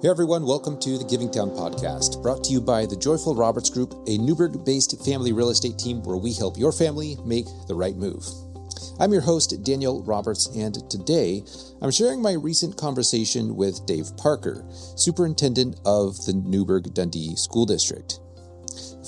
Hey everyone, welcome to the Givingtown podcast, brought to you by the Joyful Roberts Group, a Newberg-based family real estate team where we help your family make the right move. I'm your host, Daniel Roberts, and today I'm sharing my recent conversation with Dave Parker, Superintendent of the Newberg-Dundee School District.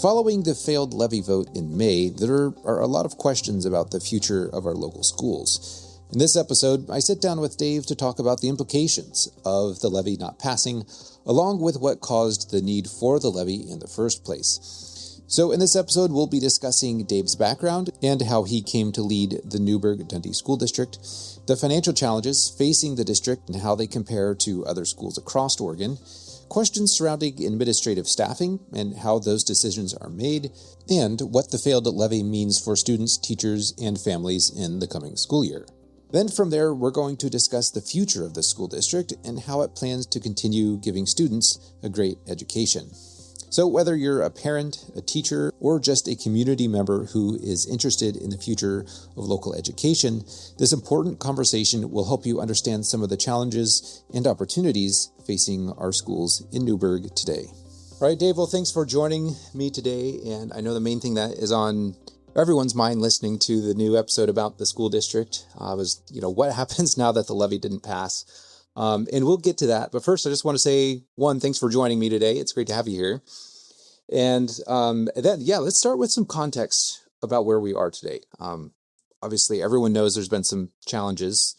Following the failed levy vote in May, there are a lot of questions about the future of our local schools. In this episode, I sit down with Dave to talk about the implications of the levy not passing, along with what caused the need for the levy in the first place. So in this episode, we'll be discussing Dave's background and how he came to lead the Newberg-Dundee School District, the financial challenges facing the district and how they compare to other schools across Oregon, questions surrounding administrative staffing and how those decisions are made, and what the failed levy means for students, teachers, and families in the coming school year. Then from there, we're going to discuss the future of the school district and how it plans to continue giving students a great education. So whether you're a parent, a teacher, or just a community member who is interested in the future of local education, this important conversation will help you understand some of the challenges and opportunities facing our schools in Newberg today. All right, Dave, well, thanks for joining me today. And I know the main thing that is on everyone's mind listening to the new episode about the school district was, what happens now that the levy didn't pass? And we'll get to that. But first, I just want to say, one, thanks for joining me today. It's great to have you here. And let's start with some context about where we are today. Obviously, everyone knows there's been some challenges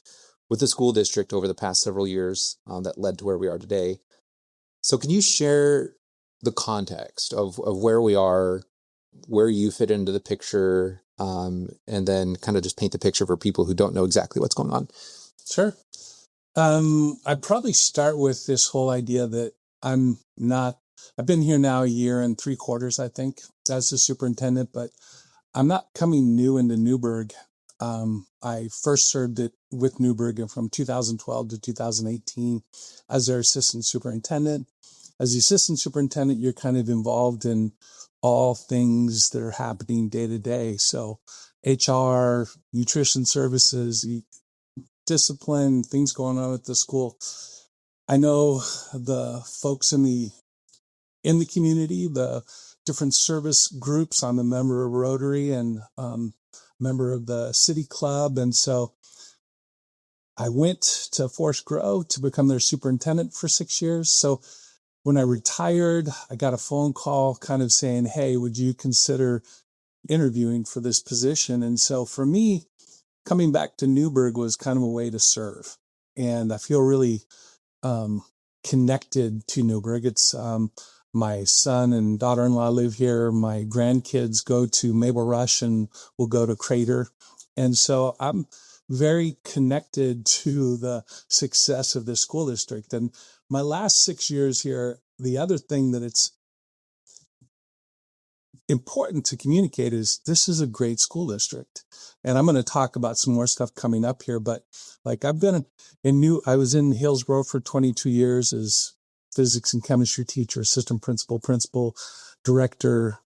with the school district over the past several years that led to where we are today. So can you share the context of where we are, where you fit into the picture, and then kind of just paint the picture for people who don't know exactly what's going on? Sure. I'd probably start with this whole idea that I've been here now 1.75 years, I think, as the superintendent, but I'm not coming new into Newberg. I first served it with Newberg from 2012 to 2018 as their assistant superintendent. As the assistant superintendent, you're kind of involved in all things that are happening day to day. So HR, nutrition services, discipline, things going on at the school. I know the folks in the community, the different service groups. I'm a member of Rotary and member of the City Club. And so I went to Forest Grove to become their superintendent for 6 years. So when I retired, I got a phone call kind of saying, hey, would you consider interviewing for this position? And so for me, coming back to Newberg was kind of a way to serve. And I feel really connected to Newberg. It's my son and daughter-in-law live here. My grandkids go to Mabel Rush and will go to Crater. And so I'm very connected to the success of this school district. And my last 6 years here, the other thing that it's important to communicate is this is a great school district. And I'm going to talk about some more stuff coming up here, but like I was in Hillsborough for 22 years as physics and chemistry teacher, assistant principal, director,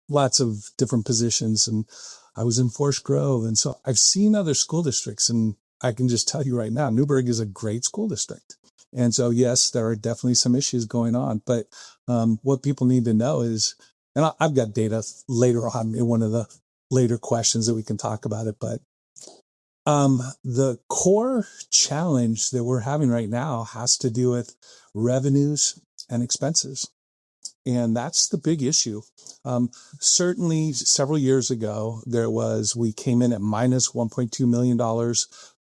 lots of different positions. And I was in Forest Grove. And so I've seen other school districts, and I can just tell you right now, Newberg is a great school district. And so, yes, there are definitely some issues going on, but what people need to know is, and I've got data later on in one of the later questions that we can talk about it, but the core challenge that we're having right now has to do with revenues and expenses. And that's the big issue. Certainly several years ago, we came in at minus $1.2 million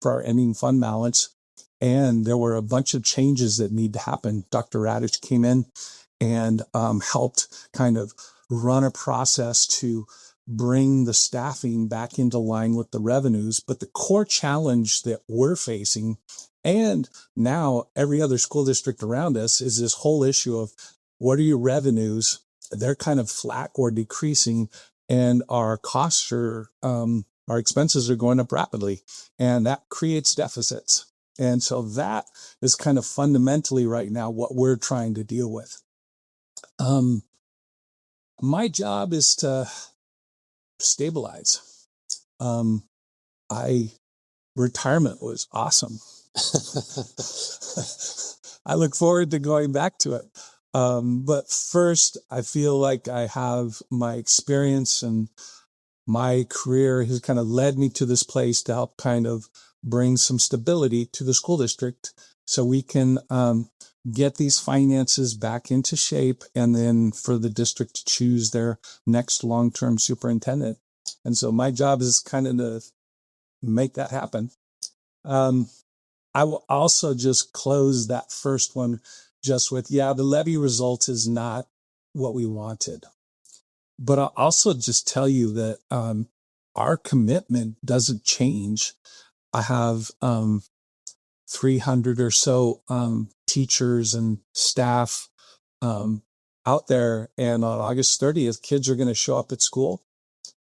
for our ending fund balance. And there were a bunch of changes that need to happen. Dr. Radish came in and helped kind of run a process to bring the staffing back into line with the revenues. But the core challenge that we're facing, and now every other school district around us, is this whole issue of what are your revenues? They're kind of flat or decreasing, and our costs our expenses are going up rapidly, and that creates deficits. And so that is kind of fundamentally right now what we're trying to deal with. My job is to stabilize. Retirement was awesome. I look forward to going back to it. But first, I feel like I have my experience and my career has kind of led me to this place to help kind of bring some stability to the school district so we can get these finances back into shape and then for the district to choose their next long-term superintendent. And so my job is kind of to make that happen. I will also just close that first one just with, the levy result is not what we wanted. But I'll also just tell you that our commitment doesn't change. I have 300 or so teachers and staff out there. And on August 30th, kids are going to show up at school.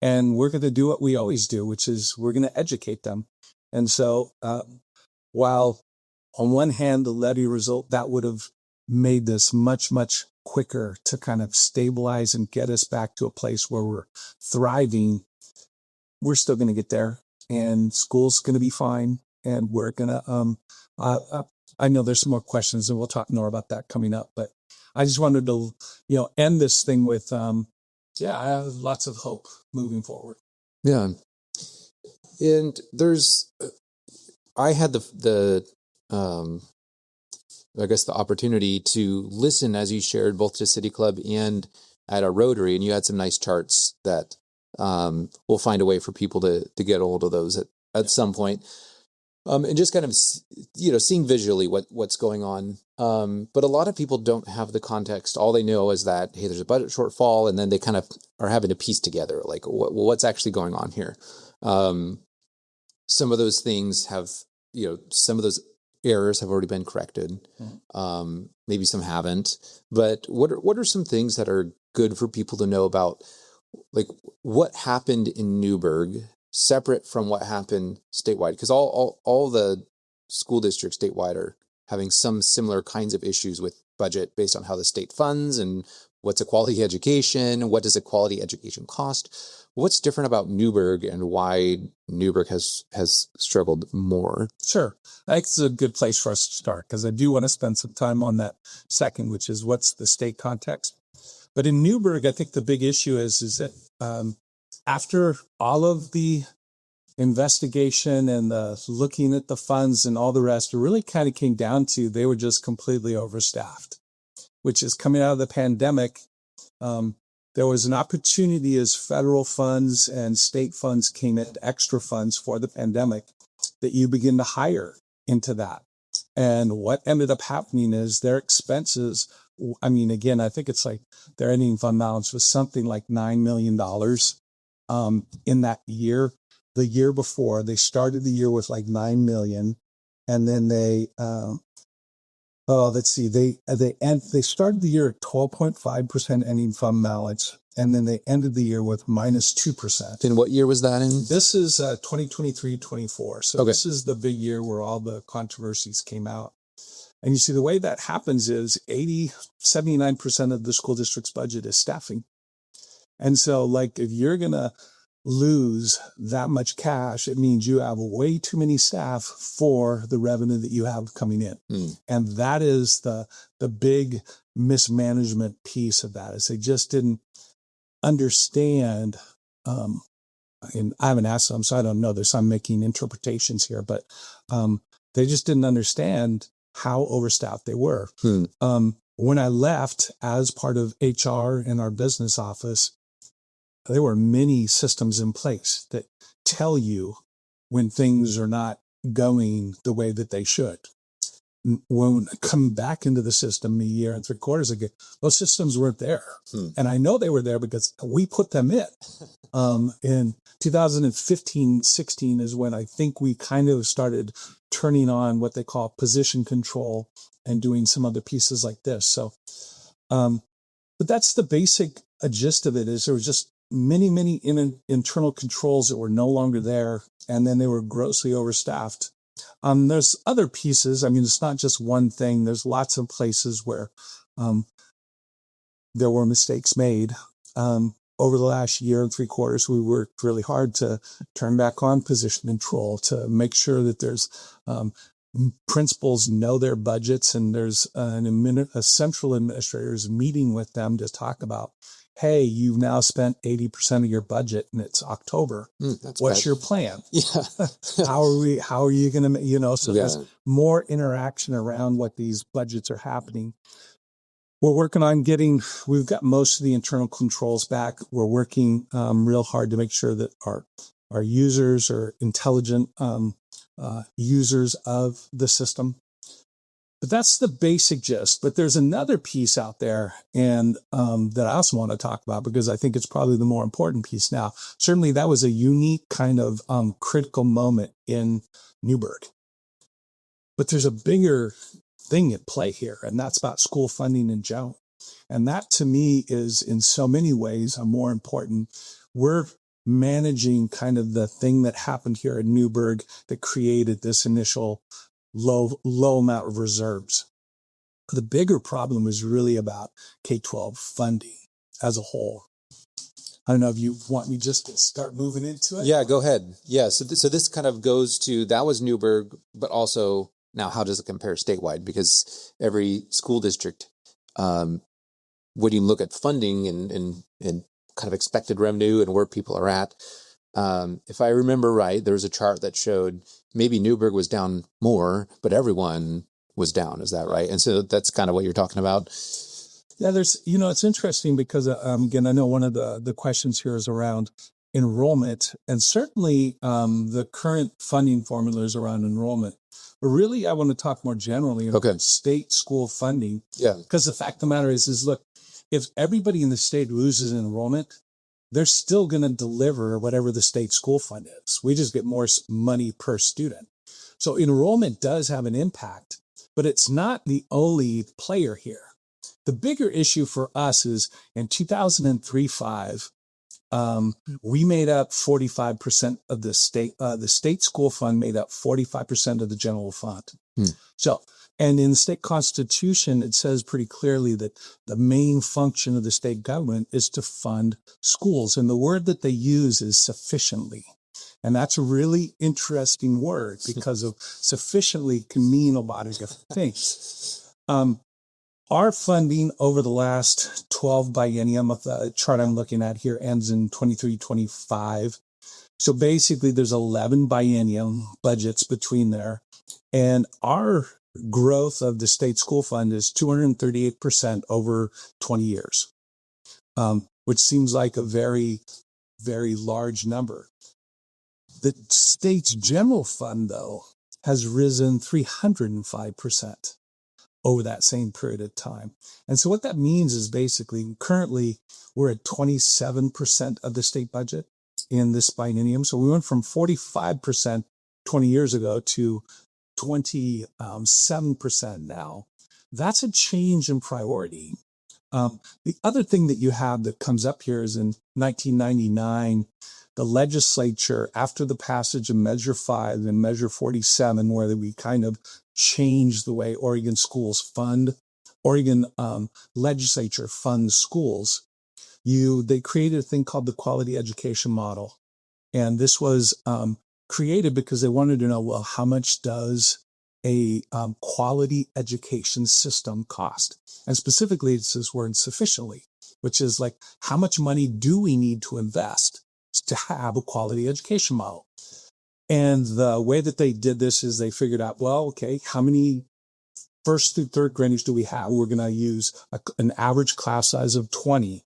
And we're going to do what we always do, which is we're going to educate them. And so while on one hand, the levy result, that would have made this much, much quicker to kind of stabilize and get us back to a place where we're thriving, we're still going to get there and school's going to be fine. And we're going to, I know there's some more questions and we'll talk more about that coming up, but I just wanted to, end this thing with, I have lots of hope moving forward. Yeah. And I had the opportunity to listen as you shared both to City Club and at a Rotary, and you had some nice charts that we'll find a way for people to get a hold of those at some point. And just kind of, seeing visually what's going on. But a lot of people don't have the context. All they know is that, hey, there's a budget shortfall, and then they kind of are having to piece together, like, what's actually going on here? Some of those things have, some of those errors have already been corrected. Maybe some haven't. But what are some things that are good for people to know about, like, what happened in Newberg separate from what happened statewide? Because all the school districts statewide are having some similar kinds of issues with budget based on how the state funds and what's a quality education, what does a quality education cost. What's different about Newberg and why Newberg has struggled more? Sure. I think it's a good place for us to start because I do want to spend some time on that second, which is what's the state context. But in Newberg, I think the big issue is that after all of the investigation and the looking at the funds and all the rest, it really kind of came down to they were just completely overstaffed, which is coming out of the pandemic. There was an opportunity as federal funds and state funds came in, extra funds for the pandemic, that you begin to hire into that. And what ended up happening is their expenses, again, I think it's like their ending fund balance was something like $9 million in that year. The year before, they started the year with like 9 million, and then they they started the year at 12.5% ending fund balance, and then they ended the year with -2%. And what year was that in? This is 2023-24. So This is the big year where all the controversies came out. And you see, the way that happens is 79% of the school district's budget is staffing. And so, like, if you're going to lose that much cash, it means you have way too many staff for the revenue that you have coming in. And that is the big mismanagement piece of that, is they just didn't understand. And I haven't asked them, so I don't know this. I'm making interpretations here, but they just didn't understand how overstaffed they were. When I left as part of HR in our business office, there were many systems in place that tell you when things are not going the way that they should. When I come back into the system a year and 3/4 ago, those systems weren't there. And I know they were there because we put them in. In 2015-16 is when I think we kind of started turning on what they call position control and doing some other pieces like this. So, but that's the basic gist of it, is there was just many internal controls that were no longer there, and then they were grossly overstaffed. There's other pieces. It's not just one thing. There's lots of places where there were mistakes made. Over the last year and 3/4, we worked really hard to turn back on position control, to make sure that there's principals know their budgets, and there's a central administrator's meeting with them to talk about, hey, you've now spent 80% of your budget and it's October. What's your plan? Yeah. how are you going to, so Yeah. there's more interaction around what these budgets are happening. We're working on we've got most of the internal controls back. We're working real hard to make sure that our users are intelligent users of the system. But that's the basic gist. But there's another piece out there and that I also want to talk about, because I think it's probably the more important piece now. Certainly that was a unique kind of critical moment in Newberg. But there's a bigger thing at play here, and that's about school funding in general. And that to me is in so many ways more important. We're managing kind of the thing that happened here at Newberg that created this initial low amount of reserves. The bigger problem is really about K-12 funding as a whole. I don't know if you want me just to start moving into it. Yeah, go ahead. Yeah, so this kind of goes to, that was Newberg, but also now how does it compare statewide? Because every school district, when you look at funding and kind of expected revenue and where people are at, if I remember right, there was a chart that showed maybe Newberg was down more, but everyone was down. Is that right? And so that's kind of what you're talking about. Yeah, it's interesting because, again, I know one of the questions here is around enrollment, and certainly the current funding formula is around enrollment. But really, I want to talk more generally about state school funding. Yeah. Because the fact of the matter is look, if everybody in the state loses enrollment, they're still going to deliver whatever the state school fund is. We just get more money per student. So enrollment does have an impact, but it's not the only player here. The bigger issue for us is in 2003-05, we made up 45% of the state school fund made up 45% of the general fund. So, and in the state constitution, it says pretty clearly that the main function of the state government is to fund schools. And the word that they use is sufficiently. And that's a really interesting word, because of sufficiently can mean a lot of different things. Our funding over the last 12 biennium, of the chart I'm looking at here, ends in 23-25. So basically there's 11 biennium budgets between there. And our growth of the state school fund is 238% over 20 years, which seems like a very, very large number. The state's general fund, though, has risen 305% over that same period of time. And so what that means is basically currently we're at 27% of the state budget in this biennium. So we went from 45% 20 years ago to 27% now. That's a change in priority. The other thing that you have that comes up here is in 1999, the legislature, after the passage of Measure 5 and Measure 47, where we kind of changed the way Oregon legislature funds schools, they created a thing called the quality education model. And this was created because they wanted to know, well, how much does a quality education system cost? And specifically, it's this word sufficiently, which is like, how much money do we need to invest to have a quality education model? And the way that they did this is they figured out, well, okay, how many first through third graders do we have? We're going to use an average class size of 20.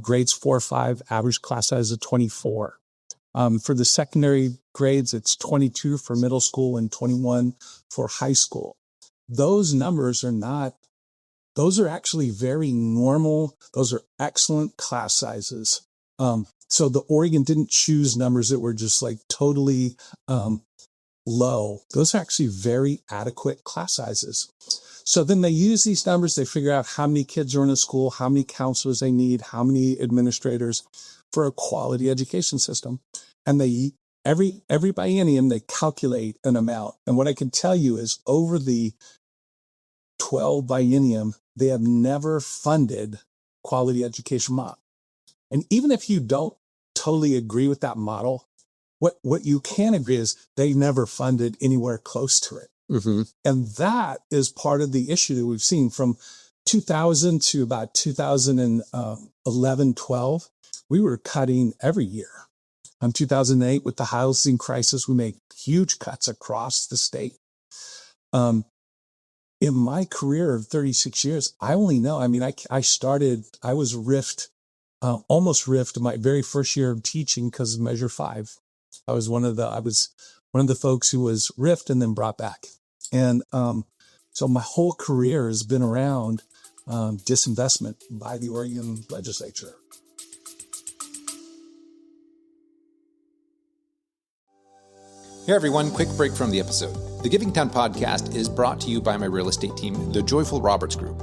Grades 4 or 5, average class size of 24. For the secondary grades, it's 22 for middle school and 21 for high school. Those numbers those are actually very normal. Those are excellent class sizes. So the Oregon didn't choose numbers that were just like totally low. Those are actually very adequate class sizes. So then they use these numbers, they figure out how many kids are in a school, how many counselors they need, how many administrators for a quality education system. And every biennium, they calculate an amount. And what I can tell you is over the 12 biennium, they have never funded quality education model. And even if you don't totally agree with that model, what you can agree is they never funded anywhere close to it. Mm-hmm. And that is part of the issue that we've seen from 2000 to about 2011, 12. We were cutting every year. In 2008, with the housing crisis, we made huge cuts across the state. In my career of 36 years, I only know, I was riffed, almost riffed my very first year of teaching because of Measure 5. I was one of the folks who was riffed and then brought back. And so my whole career has been around disinvestment by the Oregon legislature. Hey everyone, quick break from the episode. The Givingtown podcast is brought to you by my real estate team, the Joyful Roberts Group.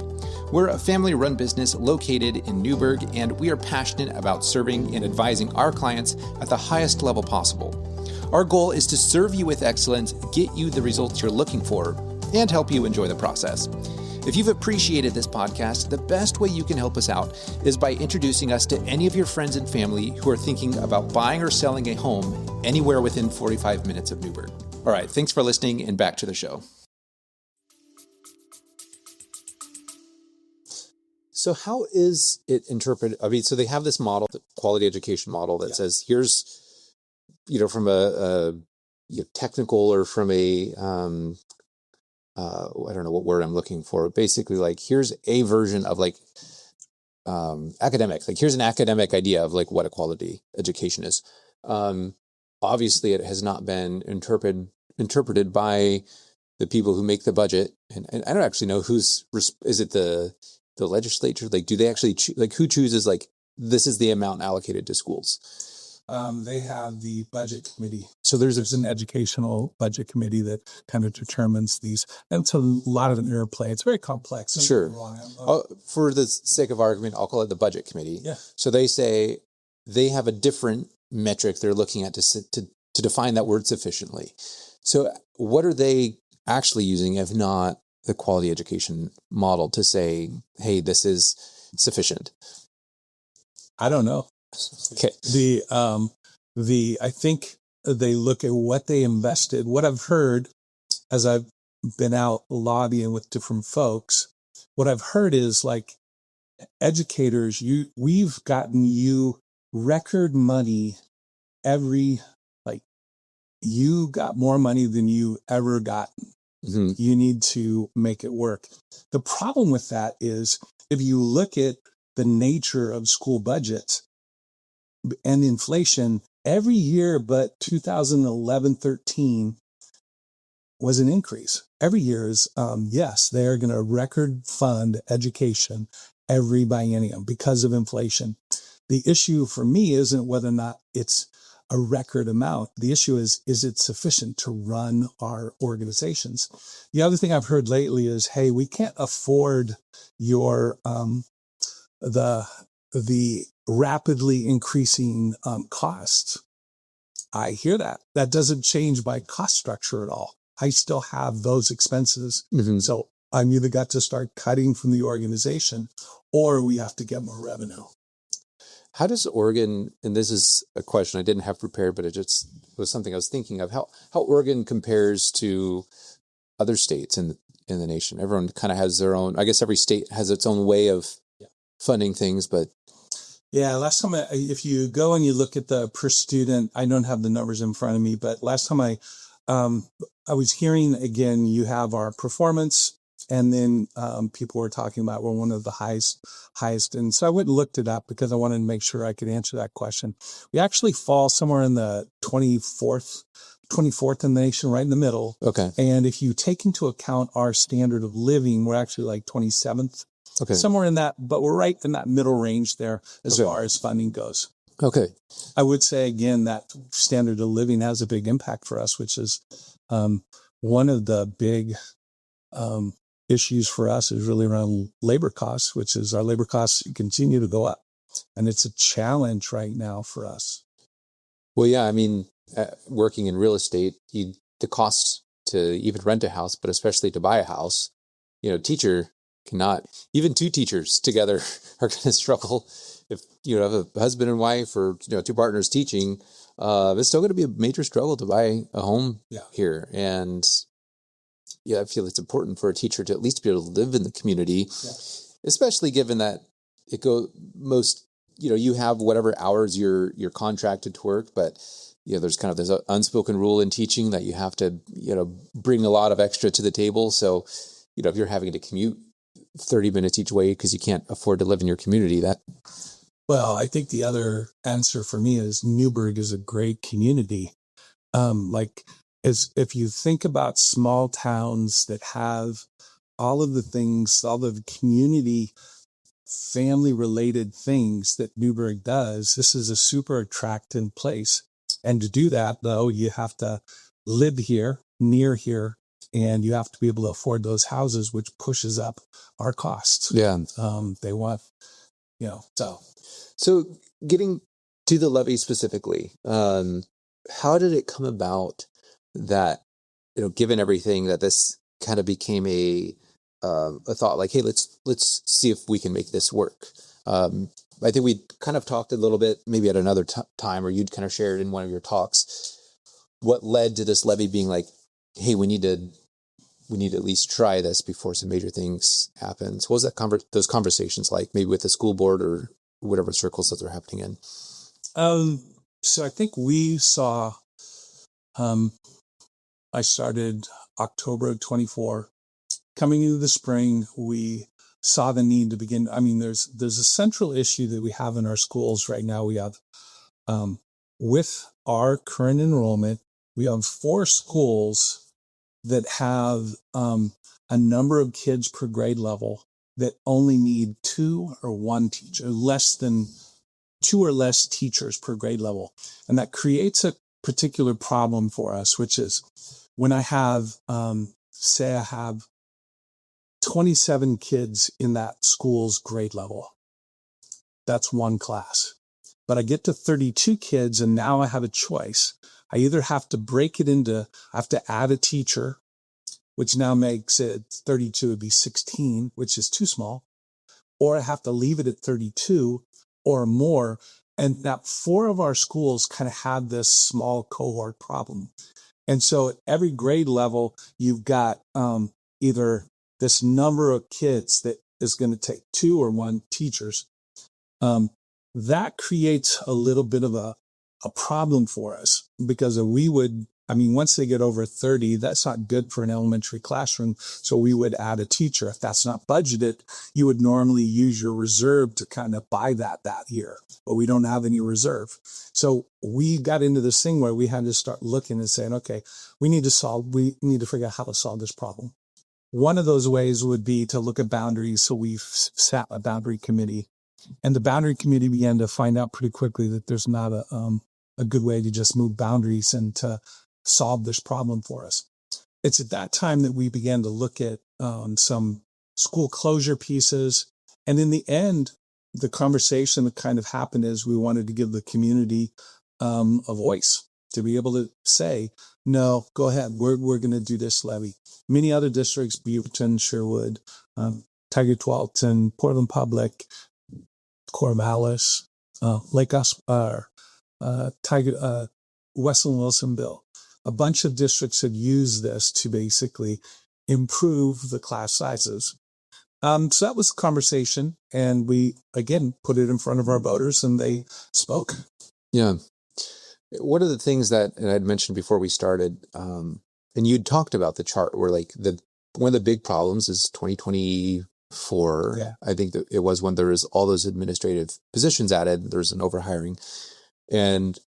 We're a family-run business located in Newberg, and we are passionate about serving and advising our clients at the highest level possible. Our goal is to serve you with excellence, get you the results you're looking for, and help you enjoy the process. If you've appreciated this podcast, the best way you can help us out is by introducing us to any of your friends and family who are thinking about buying or selling a home anywhere within 45 minutes of Newberg. All right, thanks for listening, and back to the show. So how is it interpreted? I mean, so they have this model, the quality education model that says, here's, from a technical or from a, I don't know what word I'm looking for. Basically, like, here's a version of academic. Like, here's an academic idea of what a quality education is. Obviously, it has not been interpreted by the people who make the budget, and I don't actually know is it the legislature? Like, do they actually who chooses this is the amount allocated to schools? They have the budget committee. So there's an educational budget committee that kind of determines these. And so a lot of them interplay. It's very complex. Sure. For the sake of argument, I'll call it the budget committee. Yeah. So they say they have a different metric they're looking at to define that word sufficiently. So what are they actually using, if not the quality education model, to say, hey, this is sufficient? I don't know. Okay. I think they look at what they invested. What I've heard as I've been out lobbying with different folks, what I've heard is educators, we've gotten you record money you got more money than you ever gotten. Mm-hmm. You need to make it work. The problem with that is if you look at the nature of school budgets and inflation, every year but 2011-13 was an increase. Every year is, yes, they're going to record fund education every biennium because of inflation. The issue for me isn't whether or not it's a record amount. The issue is it sufficient to run our organizations? The other thing I've heard lately is, hey, we can't afford your, the rapidly increasing costs. I hear that. That doesn't change my cost structure at all. I still have those expenses. Mm-hmm. So I'm either got to start cutting from the organization or we have to get more revenue. How does Oregon, and this is a question I didn't have prepared, but it just was something I was thinking of, how Oregon compares to other states in the nation? Everyone kind of has their own, I guess every state has its own way of funding things, but. Yeah, last time, if you go and you look at the per student, I don't have the numbers in front of me, but last time I was hearing, again, you have our performance, and then people were talking about we're one of the highest. And so I went and looked it up because I wanted to make sure I could answer that question. We actually fall somewhere in the 24th in the nation, right in the middle. Okay. And if you take into account our standard of living, we're actually 27th. Okay. Somewhere in that, but we're right in that middle range there as far as funding goes. Okay. I would say, again, that standard of living has a big impact for us, which is one of the big issues for us is really around labor costs, which is our labor costs continue to go up. And it's a challenge right now for us. Well, yeah, I mean, working in real estate, the costs to even rent a house, but especially to buy a house, teacher cannot, even two teachers together are going to struggle. If you have a husband and wife or two partners teaching, it's still going to be a major struggle to buy a home here. And I feel it's important for a teacher to at least be able to live in the community, especially given that you have whatever hours you're contracted to work, but there's kind of this unspoken rule in teaching that you have to, bring a lot of extra to the table. So, if you're having to commute 30 minutes each way because you can't afford to live in your community, Well, I think the other answer for me is Newberg is a great community. If you think about small towns that have all of the things, all of the community, family related things that Newberg does, this is a super attractive place. And to do that, though, you have to live here, near here, and you have to be able to afford those houses, which pushes up our costs. Yeah. They want, So getting to the levy specifically, how did it come about that, given everything, that this kind of became a thought like, hey, let's see if we can make this work. I think we kind of talked a little bit, maybe at another time, or you'd kind of shared in one of your talks, what led to this levy being like, hey, we need to at least try this before some major things happen. So what was those conversations like, maybe with the school board or whatever circles that they're happening in? So I think we saw, I started October of 24. Coming into the spring, we saw the need to begin. I mean, there's a central issue that we have in our schools right now. We have, with our current enrollment, we have 4 schools that have a number of kids per grade level that only need 2 or 1 teacher, less than 2 or less teachers per grade level. And that creates a particular problem for us, which is when I have, say I have 27 kids in that school's grade level. That's 1 class. But I get to 32 kids and now I have a choice. I either have to I have to add a teacher, which now makes it 32 would be 16, which is too small, or I have to leave it at 32 or more. And that 4 of our schools kind of had this small cohort problem. And so at every grade level, you've got either this number of kids that is going to take 2 or 1 teachers. That creates a little bit of a problem for us, because once they get over 30, that's not good for an elementary classroom. So we would add a teacher. If that's not budgeted, you would normally use your reserve to kind of buy that year, but we don't have any reserve. So we got into this thing where we had to start looking and saying, okay, we need to figure out how to solve this problem. One of those ways would be to look at boundaries. So we've sat a boundary committee, and the boundary committee began to find out pretty quickly that there's not a good way to just move boundaries and to solve this problem for us. It's at that time that we began to look at some school closure pieces. And in the end, the conversation that kind of happened is we wanted to give the community a voice to be able to say, no, go ahead, we're going to do this levy. Many other districts, Beaverton, Sherwood, Tiger Tualatin, Portland Public, Corvallis, Lake Westland Wilsonville. A bunch of districts had used this to basically improve the class sizes. So that was a conversation, and we, again, put it in front of our voters, and they spoke. Yeah. One of the things that I'd mentioned before we started, and you'd talked about the chart where one of the big problems is 2024. Yeah. I think that it was when there was all those administrative positions added, there's an overhiring. And,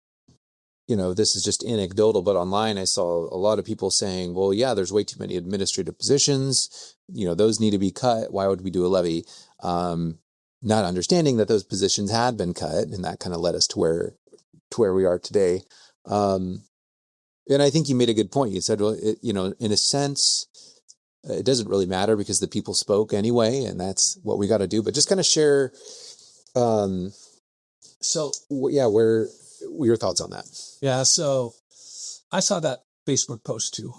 this is just anecdotal, but online I saw a lot of people saying, well, yeah, there's way too many administrative positions. Those need to be cut. Why would we do a levy? Not understanding that those positions had been cut, and that kind of led us to where we are today. And I think you made a good point. You said, well, in a sense, it doesn't really matter because the people spoke anyway, and that's what we got to do. But just kind of share, where your thoughts on that? Yeah, so I saw that Facebook post too,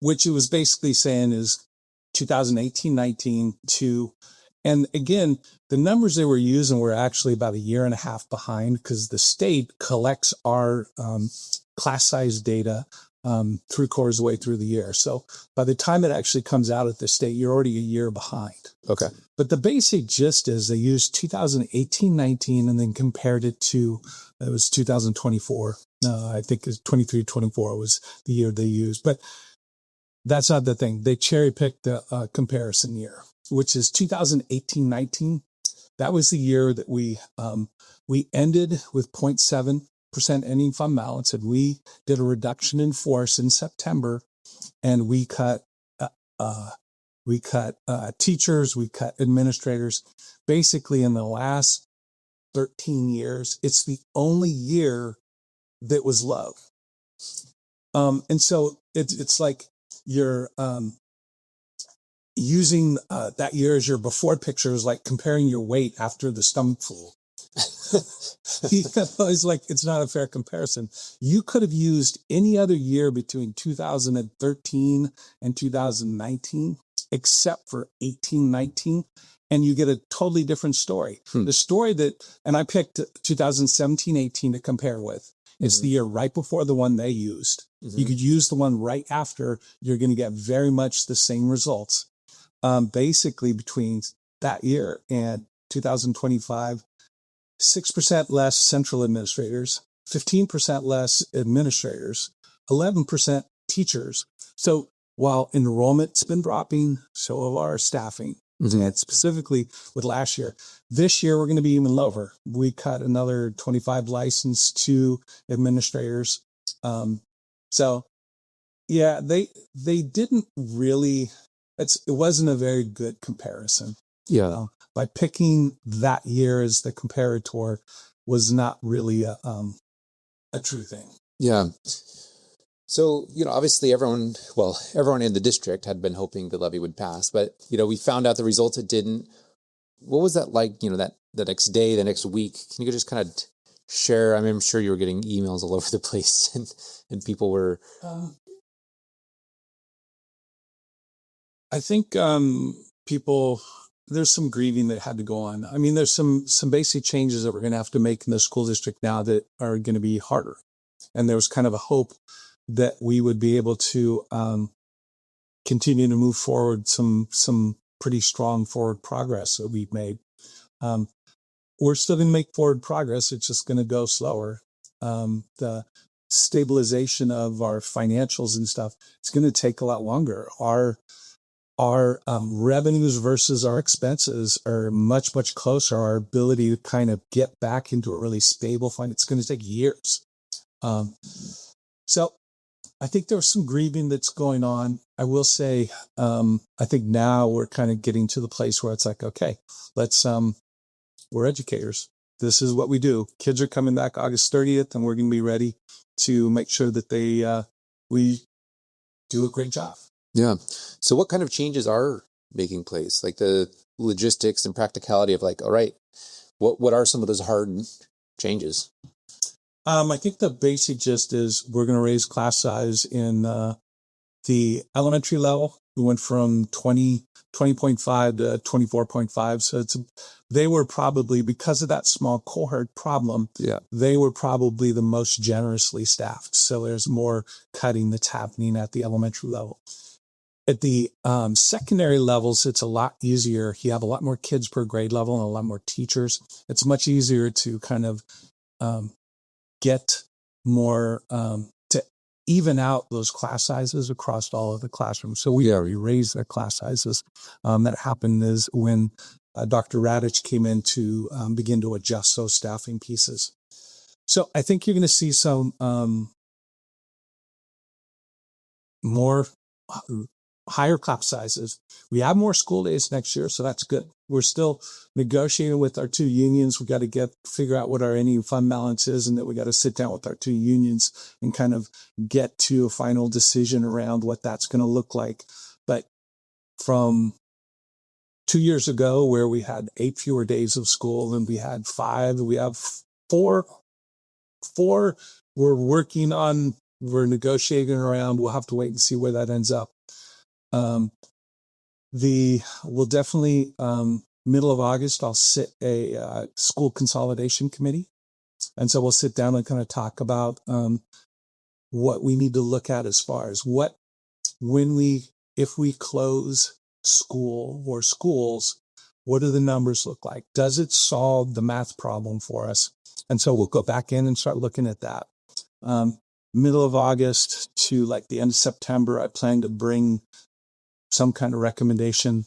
which it was basically saying is 2018-19 to, and again, the numbers they were using were actually about 1.5 years behind, because the state collects our class size data 3/4 of the way through the year. So by the time it actually comes out at the state, you're already a year behind. Okay. But the basic gist is they used 2018-19 and then compared it to, it was 2024. I think it's 23-24 was the year they used. But that's not the thing. They cherry picked the comparison year, which is 2018-19. That was the year that we ended with 0.7% ending fund balance, and we did a reduction in force in September, and we cut teachers, we cut administrators. Basically, in the last 13 years, it's the only year that was low. And so it's like you're using that year as your before picture is like comparing your weight after the stomach flu. It's like, it's not a fair comparison. You could have used any other year between 2013 and 2019, except for 18-19, and you get a totally different story. The story and I picked 2017-18 to compare with. It's the year right before the one they used. You could use the one right after. You're going to get very much the same results. Basically, between that year and 2025, 6% less central administrators, 15% less administrators, 11% teachers. So while enrollment's been dropping, so have our staffing. And specifically with last year. This year, we're going to be even lower. We cut another 25 licensed to administrators. So yeah, they didn't really, it wasn't a very good comparison. Yeah. By picking that year as the comparator was not really a true thing. Yeah. So, obviously everyone in the district had been hoping the levy would pass, but, we found out the results, it didn't. What was that like, that the next day, the next week? Can you just kind of share? I mean, I'm sure you were getting emails all over the place and people were... I think people, there's some grieving that had to go on. I mean, there's some basic changes that we're going to have to make in the school district now that are going to be harder. And there was kind of a hope that we would be able to continue to move forward some pretty strong forward progress that we've made. We're still going to make forward progress. It's just going to go slower. The stabilization of our financials and stuff, it's going to take a lot longer. Our revenues versus our expenses are much, much closer. Our ability to kind of get back into a really stable fund, it's going to take years. So I think there's some grieving that's going on. I will say, I think now we're kind of getting to the place where it's like, okay, we're educators. This is what we do. Kids are coming back August 30th, and we're going to be ready to make sure that we do a great job. Yeah. So what kind of changes are making place? Like the logistics and practicality of like, all right, what are some of those hard changes? I think the basic gist is we're going to raise class size in the elementary level. We went from 20.5 to 24.5. So they were probably, because of that small cohort problem, they were probably the most generously staffed. So there's more cutting that's happening at the elementary level. At the secondary levels, it's a lot easier. You have a lot more kids per grade level and a lot more teachers. It's much easier to kind of get more to even out those class sizes across all of the classrooms. So we already raised the class sizes. That happened is when Dr. Radich came in to begin to adjust those staffing pieces. So I think you're going to see some more higher class sizes. We have more school days next year, so that's good. We're still negotiating with our two unions. We got to figure out what our ending fund balance is, and that we got to sit down with our two unions and kind of get to a final decision around what that's going to look like. But from 2 years ago, where we had 8 fewer days of school and we had 5, we have 4. 4 we're negotiating around. We'll have to wait and see where that ends up. We'll definitely, middle of August, I'll sit a school consolidation committee. And so we'll sit down and kind of talk about what we need to look at as far as if we close school or schools, what do the numbers look like? Does it solve the math problem for us? And so we'll go back in and start looking at that. Middle of August to like the end of September, I plan to bring some kind of recommendation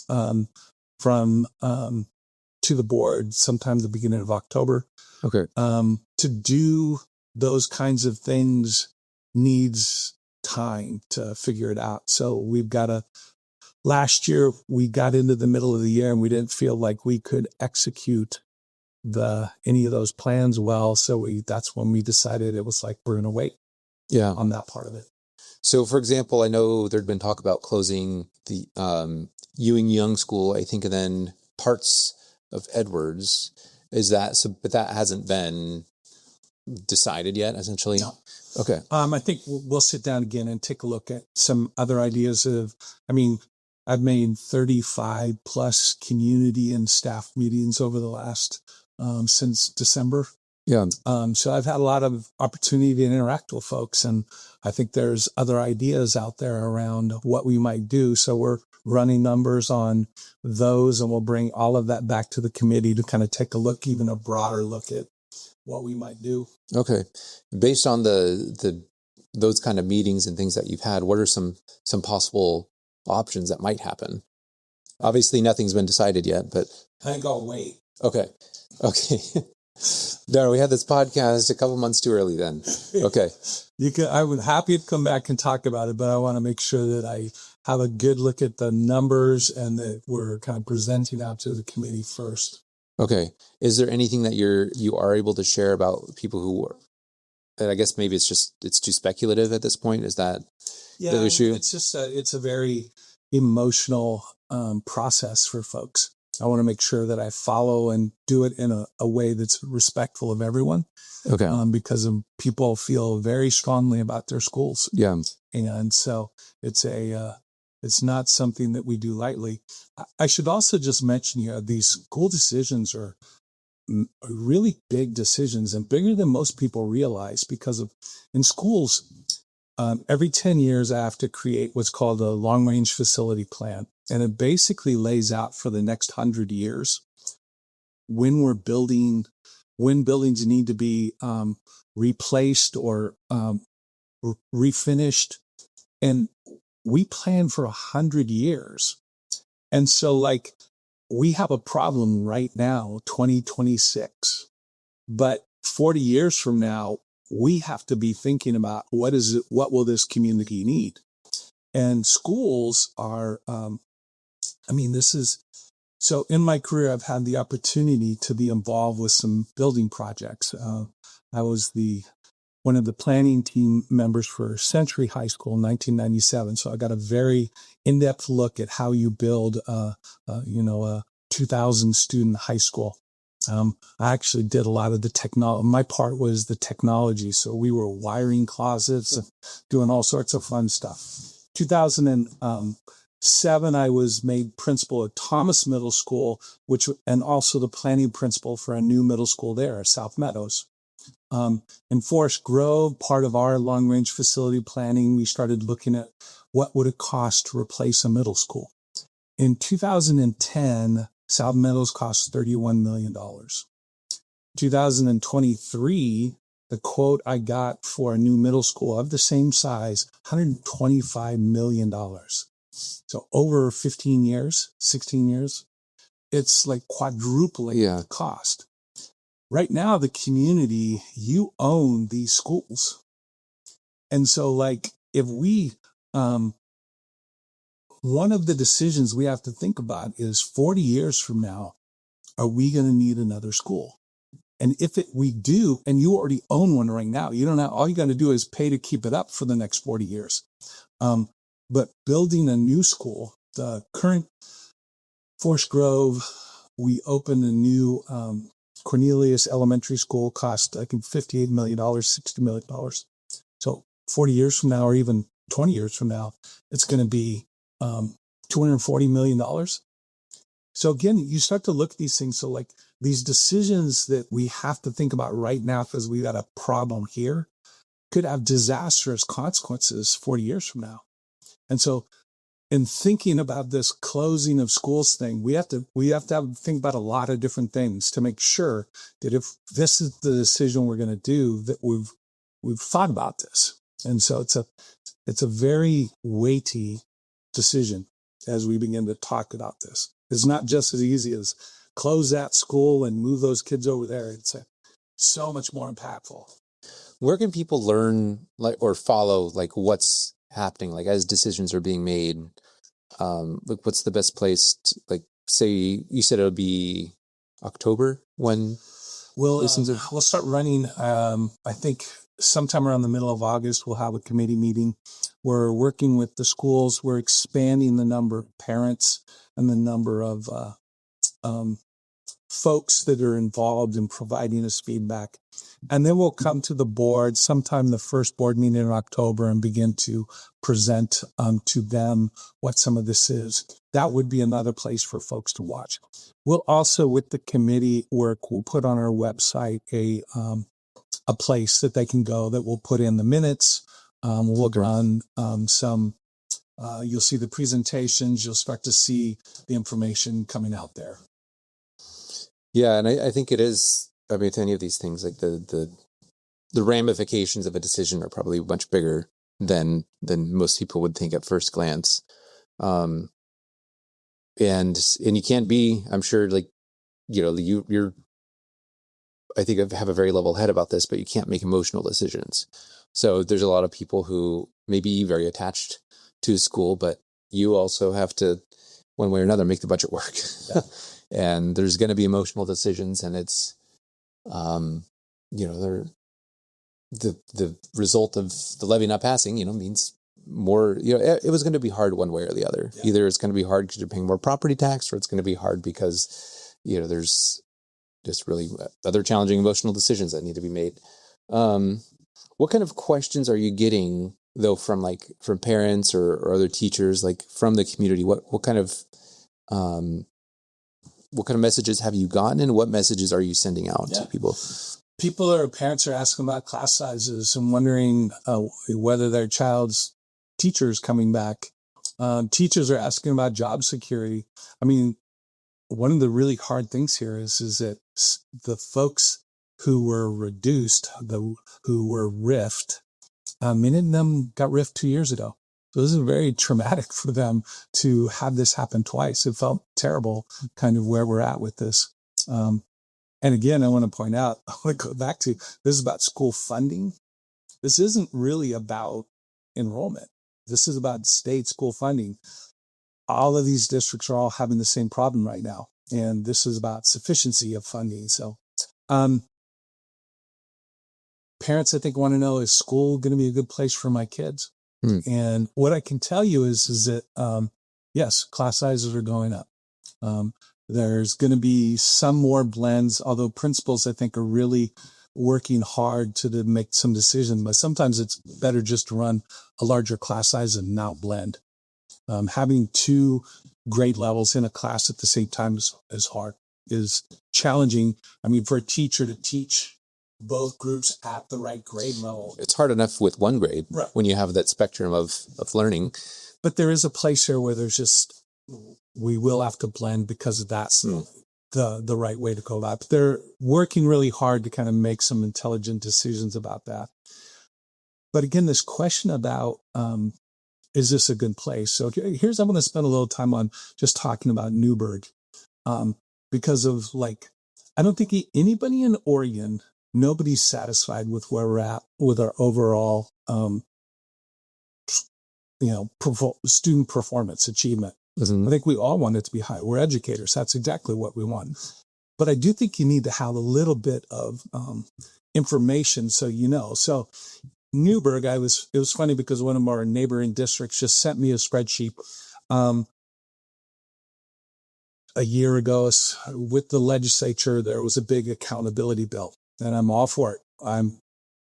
from to the board sometime the beginning of October. Okay. To do those kinds of things needs time to figure it out. So last year we got into the middle of the year and we didn't feel like we could execute any of those plans well. So that's when we decided it was like, we're going to wait on that part of it. So for example, I know there'd been talk about closing the Ewing Young School, I think, and then parts of Edwards. Is that so? But that hasn't been decided yet, essentially. No. Okay. I think we'll sit down again and take a look at some other ideas I've made 35 plus community and staff meetings over the last since December. Yeah. So I've had a lot of opportunity to interact with folks, and I think there's other ideas out there around what we might do. So we're running numbers on those, and we'll bring all of that back to the committee to kind of take a look, even a broader look at what we might do. Okay. Based on those kind of meetings and things that you've had, what are some possible options that might happen? Obviously, nothing's been decided yet, but I think I'll wait. Okay. No, we had this podcast a couple months too early then. Okay. I would happy to come back and talk about it, but I want to make sure that I have a good look at the numbers and that we're kind of presenting out to the committee first. Okay. Is there anything that you are able to share about people who are, and I guess maybe it's too speculative at this point? Is that the issue? It's just it's a very emotional process for folks. I want to make sure that I follow and do it in a way that's respectful of everyone. Okay. Because people feel very strongly about their schools. Yeah. And so it's not something that we do lightly. I should also just mention here, these school decisions are really big decisions and bigger than most people realize, because in schools, every 10 years I have to create what's called a long-range facility plan. And it basically lays out for the next 100 years when buildings need to be replaced or refinished. And we plan for 100 years. And so we have a problem right now, 2026, but 40 years from now, we have to be thinking about what will this community need? And schools are, so in my career, I've had the opportunity to be involved with some building projects. I was one of the planning team members for Century High School in 1997. So I got a very in-depth look at how you build a 2,000 student high school. I actually did a lot of the technology. My part was the technology. So we were wiring closets and doing all sorts of fun stuff. 2007, I was made principal at Thomas Middle School, and also the planning principal for a new middle school there, South Meadows. In Forest Grove, part of our long-range facility planning, we started looking at what would it cost to replace a middle school. In 2010, South Meadows cost $31 million. 2023, the quote I got for a new middle school of the same size, $125 million. So over 16 years, it's like quadrupling the cost. Right now, the community, you own these schools. And so if we, one of the decisions we have to think about is 40 years from now, are we going to need another school? And if we do, and you already own one right now, all you got to do is pay to keep it up for the next 40 years. But building a new school, the current Forest Grove, we opened a new Cornelius Elementary School, cost, I think, $58 million, $60 million. So 40 years from now, or even 20 years from now, it's going to be $240 million. So again, you start to look at these things. So these decisions that we have to think about right now, because we got a problem here, could have disastrous consequences 40 years from now. And so in thinking about this closing of schools thing, we have to think about a lot of different things to make sure that if this is the decision we're going to do, that we've thought about this. And so it's a very weighty decision as we begin to talk about this. It's not just as easy as close that school and move those kids over there. It's so much more impactful. Where can people learn or follow what's happening, as decisions are being made? What's the best place to, say you said it'll be October when we'll start running. I think sometime around the middle of August, we'll have a committee meeting. We're working with the schools. We're expanding the number of parents and the number of folks that are involved in providing us feedback. And then we'll come to the board sometime the first board meeting in October and begin to present to them what some of this is. That would be another place for folks to watch. We'll also, with the committee work, we'll put on our website a place that they can go that will put in the minutes. We'll run some, you'll see the presentations, you'll start to see the information coming out there. Yeah, and I think it is, with any of these things, the ramifications of a decision are probably much bigger than most people would think at first glance. And you can't be, I'm sure, you're I think I have a very level head about this, but you can't make emotional decisions. So there's a lot of people who may be very attached to a school, but you also have to, one way or another, make the budget work. Yeah. And there's going to be emotional decisions, and it's, the result of the levy not passing, means more, it was going to be hard one way or the other. Yeah. Either it's going to be hard because you're paying more property tax, or it's going to be hard because, there's just really other challenging emotional decisions that need to be made. What kind of questions are you getting though from parents or other teachers, from the community? What kind of messages have you gotten, and what messages are you sending out to people? Parents are asking about class sizes and wondering whether their child's teacher is coming back. Teachers are asking about job security. I mean, one of the really hard things here is that the folks who were reduced, who were riffed, many of them got riffed 2 years ago. So this is very traumatic for them to have this happen twice. It felt terrible, kind of where we're at with this. And again, I want to point out, I want to go back to, this is about school funding. This isn't really about enrollment. This is about state school funding. All of these districts are all having the same problem right now. And this is about sufficiency of funding. So parents, I think, want to know, is school going to be a good place for my kids? And what I can tell you is that, yes, class sizes are going up. There's going to be some more blends, although principals, I think, are really working hard to make some decisions. But sometimes it's better just to run a larger class size and not blend. Having two grade levels in a class at the same time is hard, is challenging. I mean, for a teacher to teach both groups at the right grade level. It's hard enough with one grade, right, when you have that spectrum of learning. But there is a place here where we will have to blend because that's the right way to go about it. But they're working really hard to kind of make some intelligent decisions about that. But again, this question about, is this a good place? So I'm going to spend a little time on just talking about Newberg, because of I don't think anybody in Oregon, nobody's satisfied with where we're at with our overall, student performance achievement. Mm-hmm. I think we all want it to be high. We're educators. That's exactly what we want. But I do think you need to have a little bit of information so So Newberg, it was funny because one of our neighboring districts just sent me a spreadsheet a year ago with the legislature. There was a big accountability bill, and I'm all for it.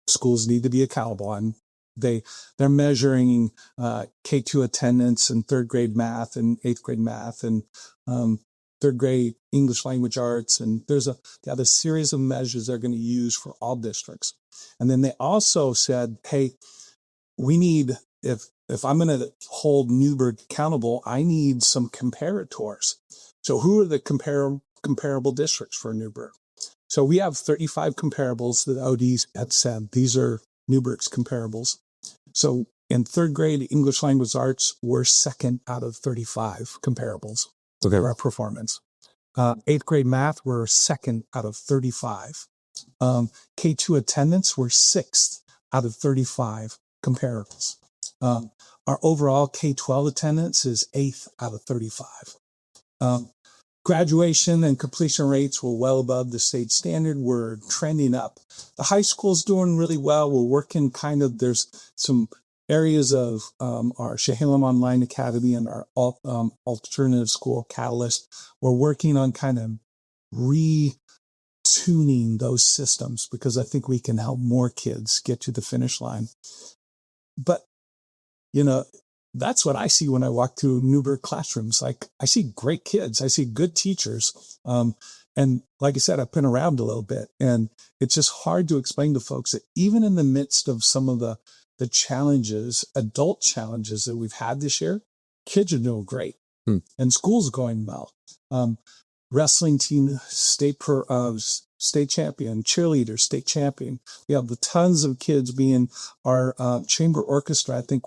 Schools need to be accountable. They're measuring K2 attendance and third grade math and eighth grade math, and third grade English language arts. And they have a series of measures they're going to use for all districts. And then they also said, hey, we need, if I'm going to hold Newberg accountable, I need some comparators. So who are the comparable districts for Newberg? So we have 35 comparables that ODs had said, these are Newberg's comparables. So in third grade English language arts, we're second out of 35 comparables for our performance. Eighth grade math, we're second out of 35. K2 attendance, we're sixth out of 35 comparables. Our overall K-12 attendance is eighth out of 35. Graduation and completion rates were well above the state standard. We're trending up. The high school's doing really well. We're working there's some areas of our Chehalem Online Academy and our alternative school Catalyst. We're working on kind of retuning those systems because I think we can help more kids get to the finish line. But, that's what I see when I walk through Newberg classrooms. Like, I see great kids. I see good teachers. And like I said, I've been around a little bit, and it's just hard to explain to folks that even in the midst of some of the challenges, adult challenges that we've had this year, kids are doing great and school's going well. Wrestling team, state champion, cheerleader, state champion. We have the tons of kids being our chamber orchestra, I think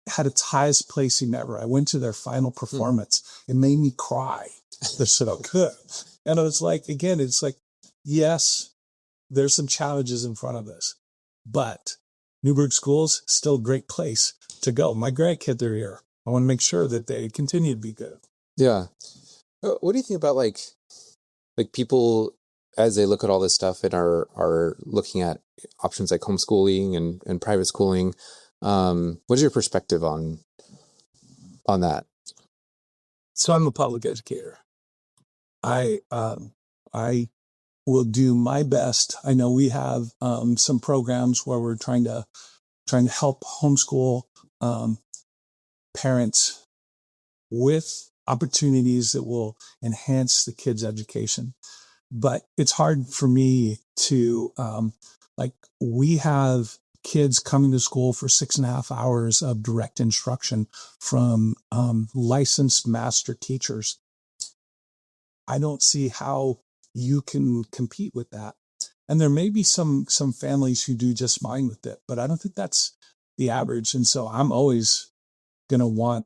had its highest placing ever. I went to their final performance. It made me cry. They're so good. And it's like, again, yes, there's some challenges in front of us, but Newberg Schools, still a great place to go. My grandkids are here. I want to make sure that they continue to be good. Yeah. What do you think about like people as they look at all this stuff and are looking at options like homeschooling and private schooling? What is your perspective on that? So I'm a public educator. I will do my best. I know we have some programs where we're trying to help homeschool parents with opportunities that will enhance the kids' education. But it's hard for me to we have kids coming to school for 6.5 hours of direct instruction from licensed master teachers. I don't see how you can compete with that. And there may be some families who do just fine with it, but I don't think that's the average. And so I'm always going to want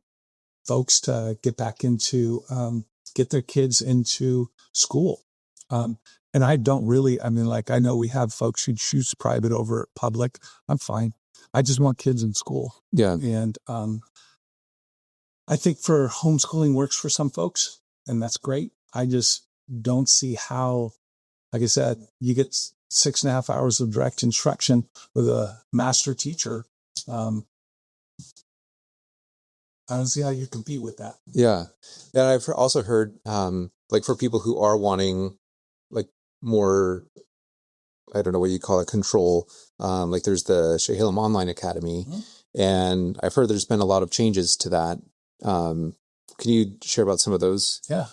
folks to get back into, get their kids into school. And I don't really, I know we have folks who choose private over public. I'm fine. I just want kids in school. Yeah. And I think for homeschooling works for some folks, and that's great. I just don't see how, like I said, you get 6.5 hours of direct instruction with a master teacher. I don't see how you compete with that. Yeah. And I've also heard, for people who are wanting more, I don't know what you call it, control, there's the Chehalem Online Academy, and I've heard there's been a lot of changes to that. Can you share about some of those? Yeah.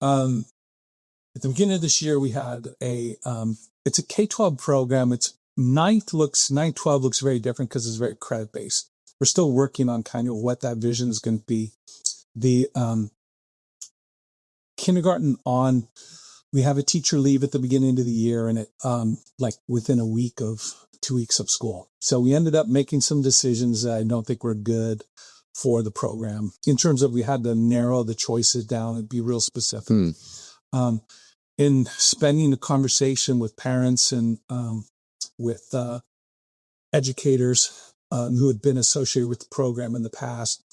At the beginning of this year, we had it's a K-12 program. It's 9-12 looks very different because it's very credit-based. We're still working on kind of what that vision is going to be. The kindergarten on, we have a teacher leave at the beginning of the year, and it within 2 weeks of school. So we ended up making some decisions that I don't think were good for the program in terms of we had to narrow the choices down and be real specific. In spending a conversation with parents and with educators who had been associated with the program in the past,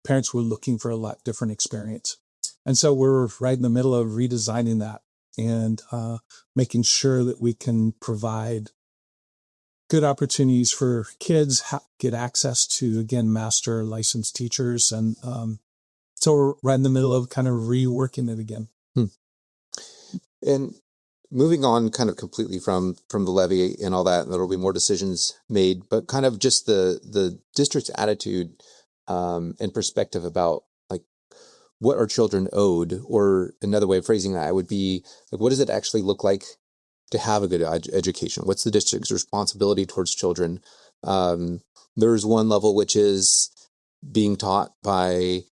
parents were looking for a lot different experience. And so we're right in the middle of redesigning that and making sure that we can provide good opportunities for kids, get access to, again, master licensed teachers. And so we're right in the middle of kind of reworking it again. And moving on kind of completely from the levy and all that, and there'll be more decisions made, but kind of just the district's attitude and perspective about what are children owed? Or another way of phrasing that would be like, what does it actually look like to have a good education? What's the district's responsibility towards children? There's one level which is being taught by,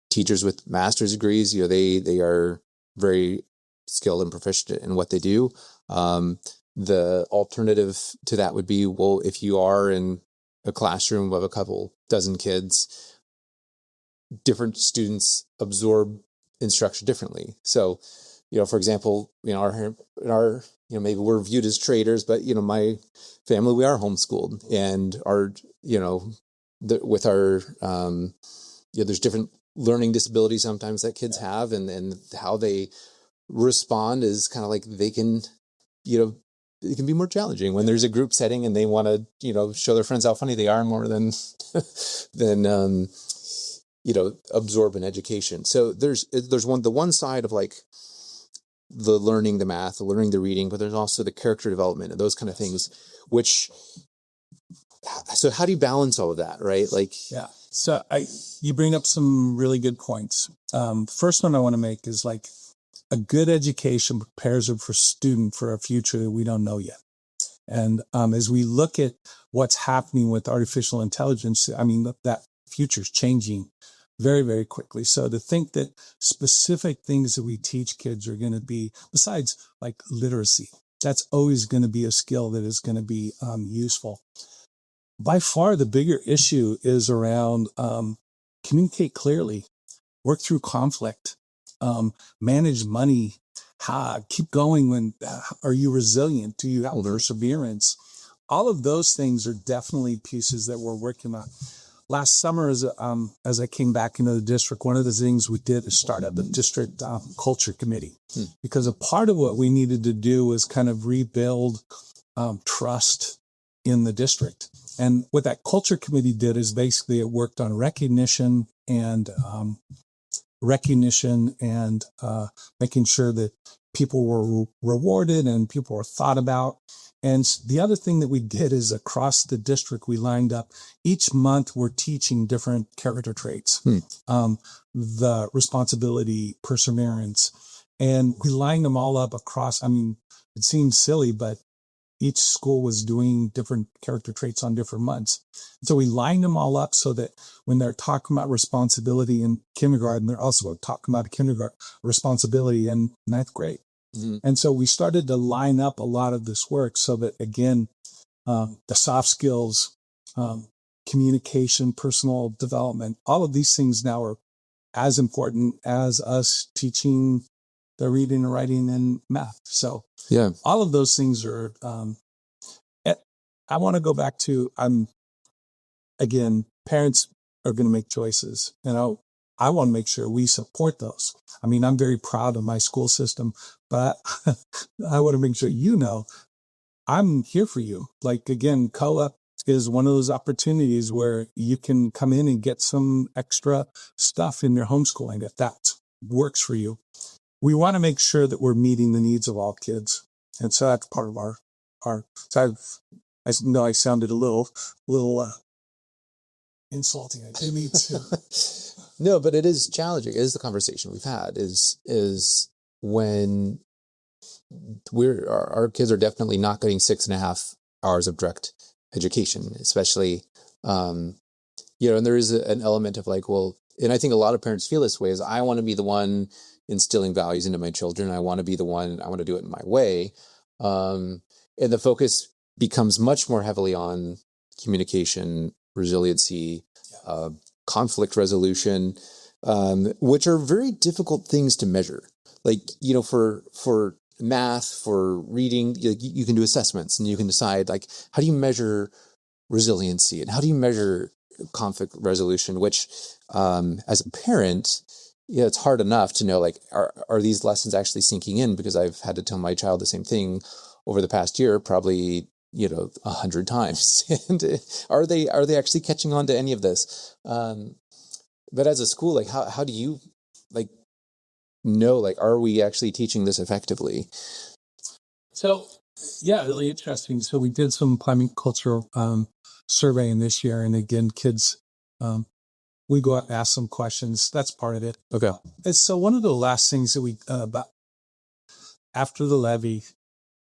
teachers with master's degrees. They are very skilled and proficient in what they do. The alternative to that would be, well, if you are in a classroom of a couple dozen kids, different students absorb instruction differently. So, for example, our maybe we're viewed as traders, but my family, we are homeschooled, and with our there's different learning disabilities sometimes that kids have, and how they respond is kind of like they can it can be more challenging when there's a group setting and they want to show their friends how funny they are more than absorb an education. So there's the one side of like the learning the math, the learning the reading, but there's also the character development and those kind of things, so how do you balance all of that, right? Like, yeah. So you bring up some really good points. First one I want to make is like a good education prepares a student for a future that we don't know yet. And as we look at what's happening with artificial intelligence, that future is changing very, very quickly. So to think that specific things that we teach kids are going to be, besides like literacy, that's always going to be a skill that is going to be useful. By far, the bigger issue is around communicate clearly, work through conflict, manage money, keep going when, are you resilient? Do you have perseverance? All of those things are definitely pieces that we're working on. Last summer, as I came back into the district, one of the things we did is start up the district culture committee, because a part of what we needed to do was kind of rebuild trust in the district. And what that culture committee did is basically it worked on recognition and making sure that people were rewarded and people were thought about. And the other thing that we did is across the district, we lined up each month we're teaching different character traits, the responsibility, perseverance, and we lined them all up across. It seems silly, but each school was doing different character traits on different months. So we lined them all up so that when they're talking about responsibility in kindergarten, they're also talking about kindergarten responsibility in ninth grade. Mm-hmm. And so we started to line up a lot of this work so that, again, the soft skills, communication, personal development, all of these things now are as important as us teaching the reading and writing and math. So yeah, all of those things are, I want to go back to, again, parents are going to make choices, and I want to make sure we support those. I'm very proud of my school system, but I want to make sure I'm here for you. Like, again, co-op is one of those opportunities where you can come in and get some extra stuff in your homeschooling if that works for you. We want to make sure that we're meeting the needs of all kids. And so that's part of our so I know I sounded a little insulting. I didn't mean to. No, but it is challenging. It is the conversation we've had is when our kids are definitely not getting 6.5 hours of direct education, especially, and there is an element of like, well, and I think a lot of parents feel this way, is I want to be the one instilling values into my children. I want to be the one, I want to do it in my way. And the focus becomes much more heavily on communication, resiliency, conflict resolution, which are very difficult things to measure. Like, for math, for reading, you can do assessments and you can decide, like, how do you measure resiliency and how do you measure conflict resolution, which, as a parent, it's hard enough to know, like, are these lessons actually sinking in? Because I've had to tell my child the same thing over the past year, probably, 100 times. And are they actually catching on to any of this? But as a school, like, how do you, like, know, like, are we actually teaching this effectively? So, yeah, really interesting. So we did some climate culture surveying this year, and again, kids, we go out and ask some questions. That's part of it. Okay. And so one of the last things that we, about after the levy,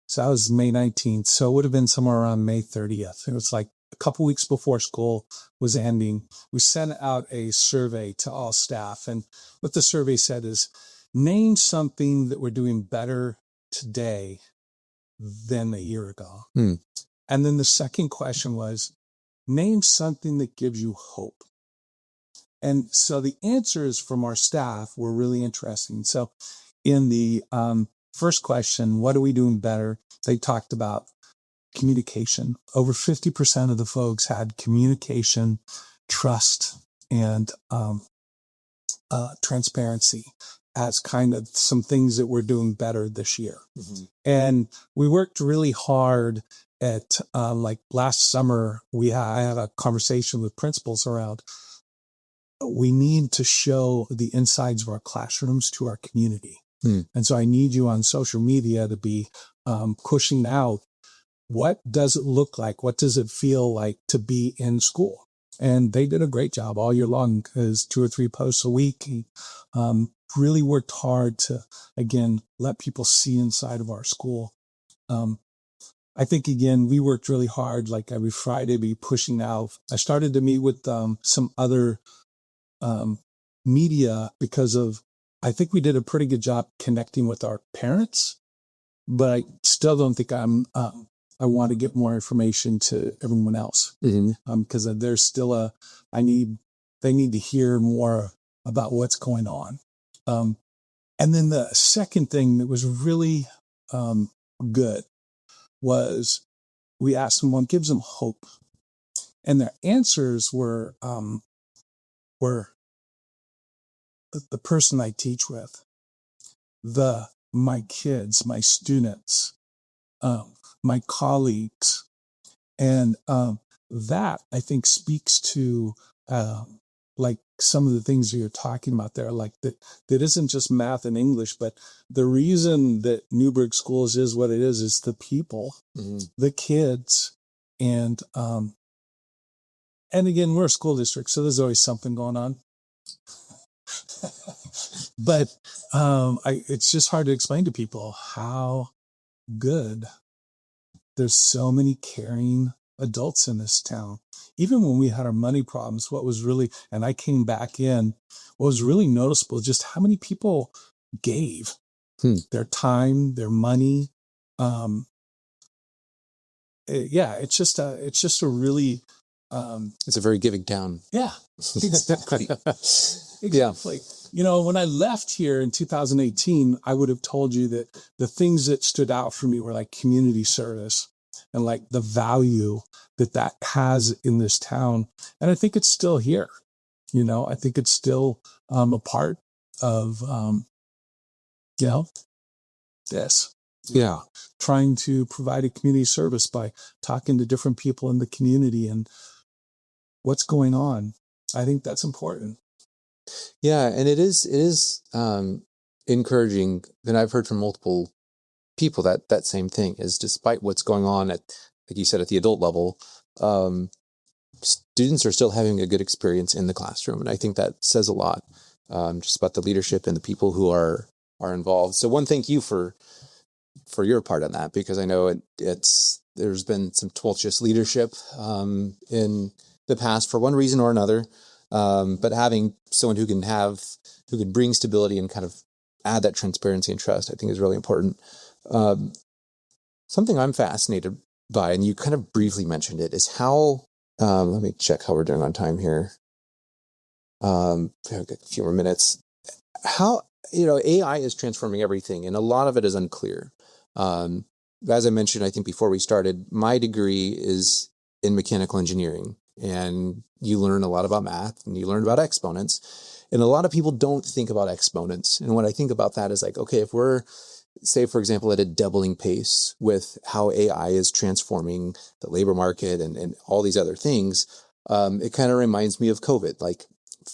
so that was May 19th. So it would have been somewhere around May 30th. It was like a couple weeks before school was ending. We sent out a survey to all staff. And what the survey said is, name something that we're doing better today than a year ago. And then the second question was, name something that gives you hope. And so the answers from our staff were really interesting. So in the first question, what are we doing better? They talked about communication. Over 50% of the folks had communication, trust, and transparency as kind of some things that we're doing better this year. And we worked really hard at like last summer, I had a conversation with principals around, we need to show the insides of our classrooms to our community. And so I need you on social media to be pushing out, what does it look like? What does it feel like to be in school? And they did a great job all year long, because 2 or 3 posts a week. Really worked hard to, again, let people see inside of our school. I think, again, we worked really hard, like every Friday, be pushing out. I started to meet with some other media, because I think we did a pretty good job connecting with our parents, but I still don't think I want to get more information to everyone else, because there's still they need to hear more about what's going on. And then the second thing that was really good was we asked them what gives them hope, and their answers were the person I teach with, my kids, my students, my colleagues. And that, I think, speaks to like some of the things that you're talking about there, like that isn't just math and English, but the reason that Newberg Schools is what it is the people, the kids, and again, we're a school district, so there's always something going on. But it's just hard to explain to people how good. There's so many caring adults in this town. Even when we had our money problems, and I came back in, what was really noticeable, just how many people gave their time, their money. It's just a really, it's a very giving town. Yeah, exactly. Exactly. When I left here in 2018, I would have told you that the things that stood out for me were like community service and like the value that has in this town. And I think it's still here. I think it's still a part of, this. Yeah. Trying to provide a community service by talking to different people in the community and what's going on. I think that's important. Yeah, and it is encouraging, and I've heard from multiple people that same thing is, despite what's going on at, like you said, at the adult level, students are still having a good experience in the classroom, and I think that says a lot, just about the leadership and the people who are involved. So one, thank you for your part on that, because I know there's been some tumultuous leadership in the past for one reason or another. But having someone who can bring stability and kind of add that transparency and trust, I think is really important. Something I'm fascinated by, and you kind of briefly mentioned it, is how, let me check how we're doing on time here. A few more minutes. How, AI is transforming everything, and a lot of it is unclear. As I mentioned, I think before we started, my degree is in mechanical engineering. And you learn a lot about math, and you learn about exponents. And a lot of people don't think about exponents. And what I think about that is like, okay, if we're, say, for example, at a doubling pace with how AI is transforming the labor market and all these other things, it kind of reminds me of COVID. Like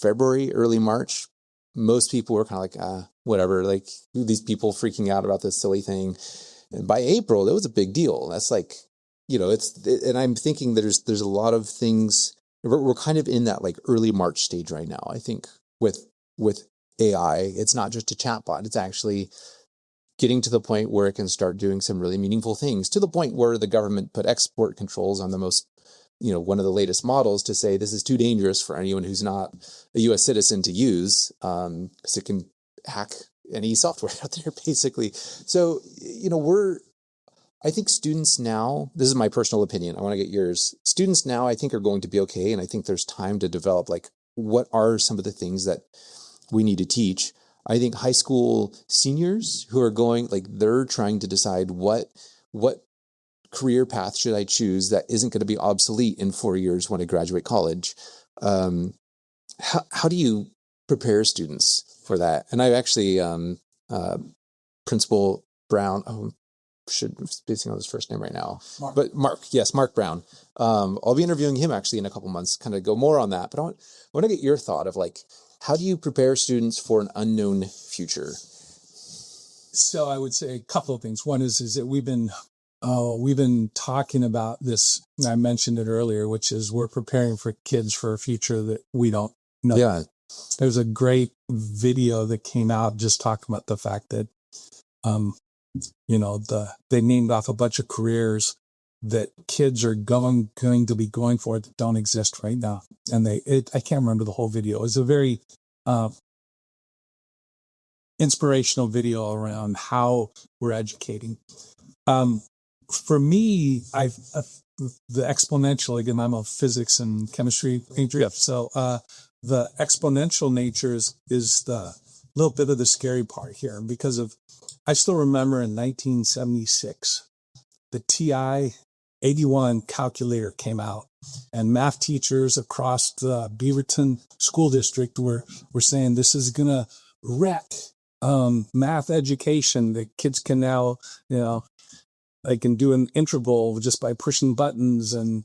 February, early March, most people were kind of like, whatever, like these people freaking out about this silly thing. And by April, it was a big deal. That's like, and I'm thinking there's a lot of things we're kind of in that like early March stage right now. I think with AI, it's not just a chatbot. It's actually getting to the point where it can start doing some really meaningful things, to the point where the government put export controls on the most, one of the latest models to say this is too dangerous for anyone who's not a U.S. citizen to use, because it can hack any software out there, basically. So, I think students now, this is my personal opinion, I want to get yours. Students now, I think, are going to be okay, and I think there's time to develop, like, what are some of the things that we need to teach. I think high school seniors who are going, like, they're trying to decide what career path should I choose that isn't going to be obsolete in 4 years when I graduate college. How do you prepare students for that? And I've actually, Principal Brown, should be spacing on his first name right now, but Mark Brown. I'll be interviewing him actually in a couple months, kind of go more on that. But I want to get your thought of, like, how do you prepare students for an unknown future? So I would say a couple of things. One is that we've been talking about this. And I mentioned it earlier, which is we're preparing for kids for a future that we don't know. Yeah. There's a great video that came out just talking about the fact that, they named off a bunch of careers that kids are going to be going for that don't exist right now. And I can't remember the whole video. It was a very inspirational video around how we're educating. For me, the exponential, again, I'm a physics and chemistry major. Yep. So the exponential nature is the little bit of the scary part here, because I still remember in 1976, the TI 81 calculator came out, and math teachers across the Beaverton school district were saying this is going to wreck math education. The kids can now, they can do an interval just by pushing buttons, and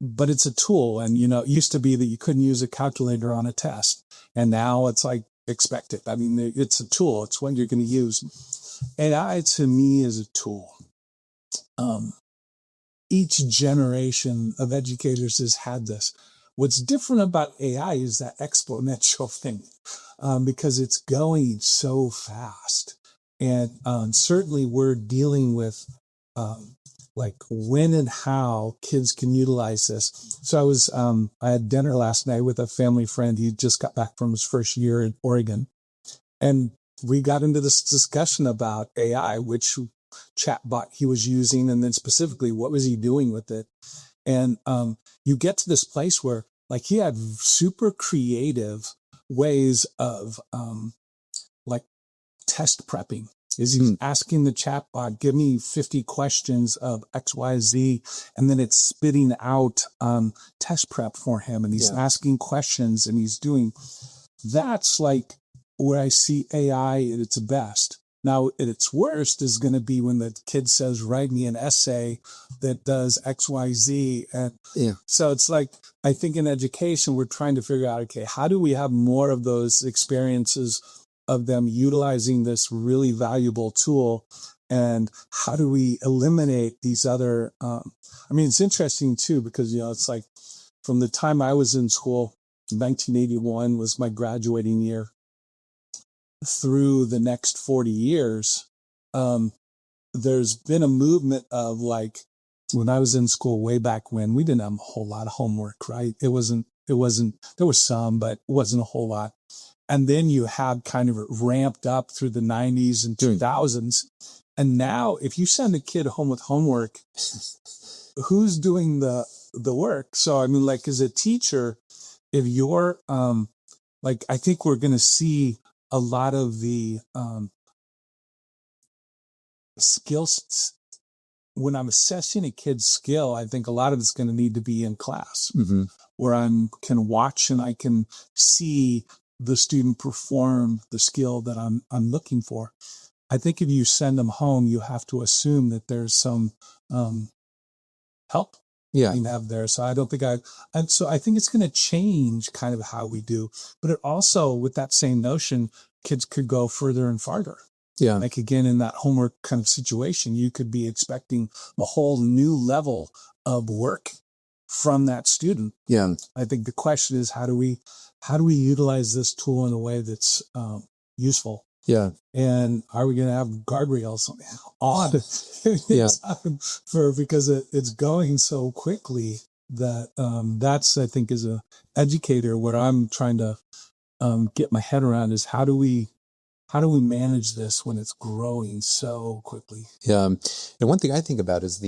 but it's a tool. And it used to be that you couldn't use a calculator on a test, and now it's like expected. I mean, it's a tool. It's what you're going to use. AI to me is a tool. Each generation of educators has had this. What's different about AI is that exponential thing, because it's going so fast. And certainly we're dealing with like when and how kids can utilize this. So I had dinner last night with a family friend. He just got back from his first year in Oregon. And we got into this discussion about AI, which chatbot he was using, and then specifically what was he doing with it. And you get to this place where, like, he had super creative ways of like test prepping. Is he asking the chatbot, give me 50 questions of X, Y, Z, and then it's spitting out test prep for him, and he's asking questions, and he's doing. That's like where I see AI at its best. Now, at its worst is going to be when the kid says, write me an essay that does X, Y, Z. And so it's like, I think in education, we're trying to figure out, okay, how do we have more of those experiences of them utilizing this really valuable tool? And how do we eliminate these other, it's interesting too, because, it's like from the time I was in school, 1981 was my graduating year, through the next 40 years, there's been a movement of, like, when I was in school way back when, we didn't have a whole lot of homework, right? It wasn't, there was some, but it wasn't a whole lot. And then you had kind of ramped up through the 90s and 2000s. And now if you send a kid home with homework, who's doing the work? So, like, as a teacher, if you're, I think we're going to see a lot of the skills. When I'm assessing a kid's skill, I think a lot of it's going to need to be in class, where I can watch and I can see the student perform the skill that I'm looking for. I think if you send them home, you have to assume that there's some help you can have there. So I don't think so I think it's going to change kind of how we do, but it also, with that same notion, kids could go further and farther. Yeah. Like, again, in that homework kind of situation, you could be expecting a whole new level of work from that student. Yeah. I think the question is, how do we utilize this tool in a way that's useful? Yeah. And are we going to have guardrails on Yeah. because it's going so quickly that that's, I think, as a educator, what I'm trying to get my head around is how do we manage this when it's growing so quickly? Yeah. And one thing I think about is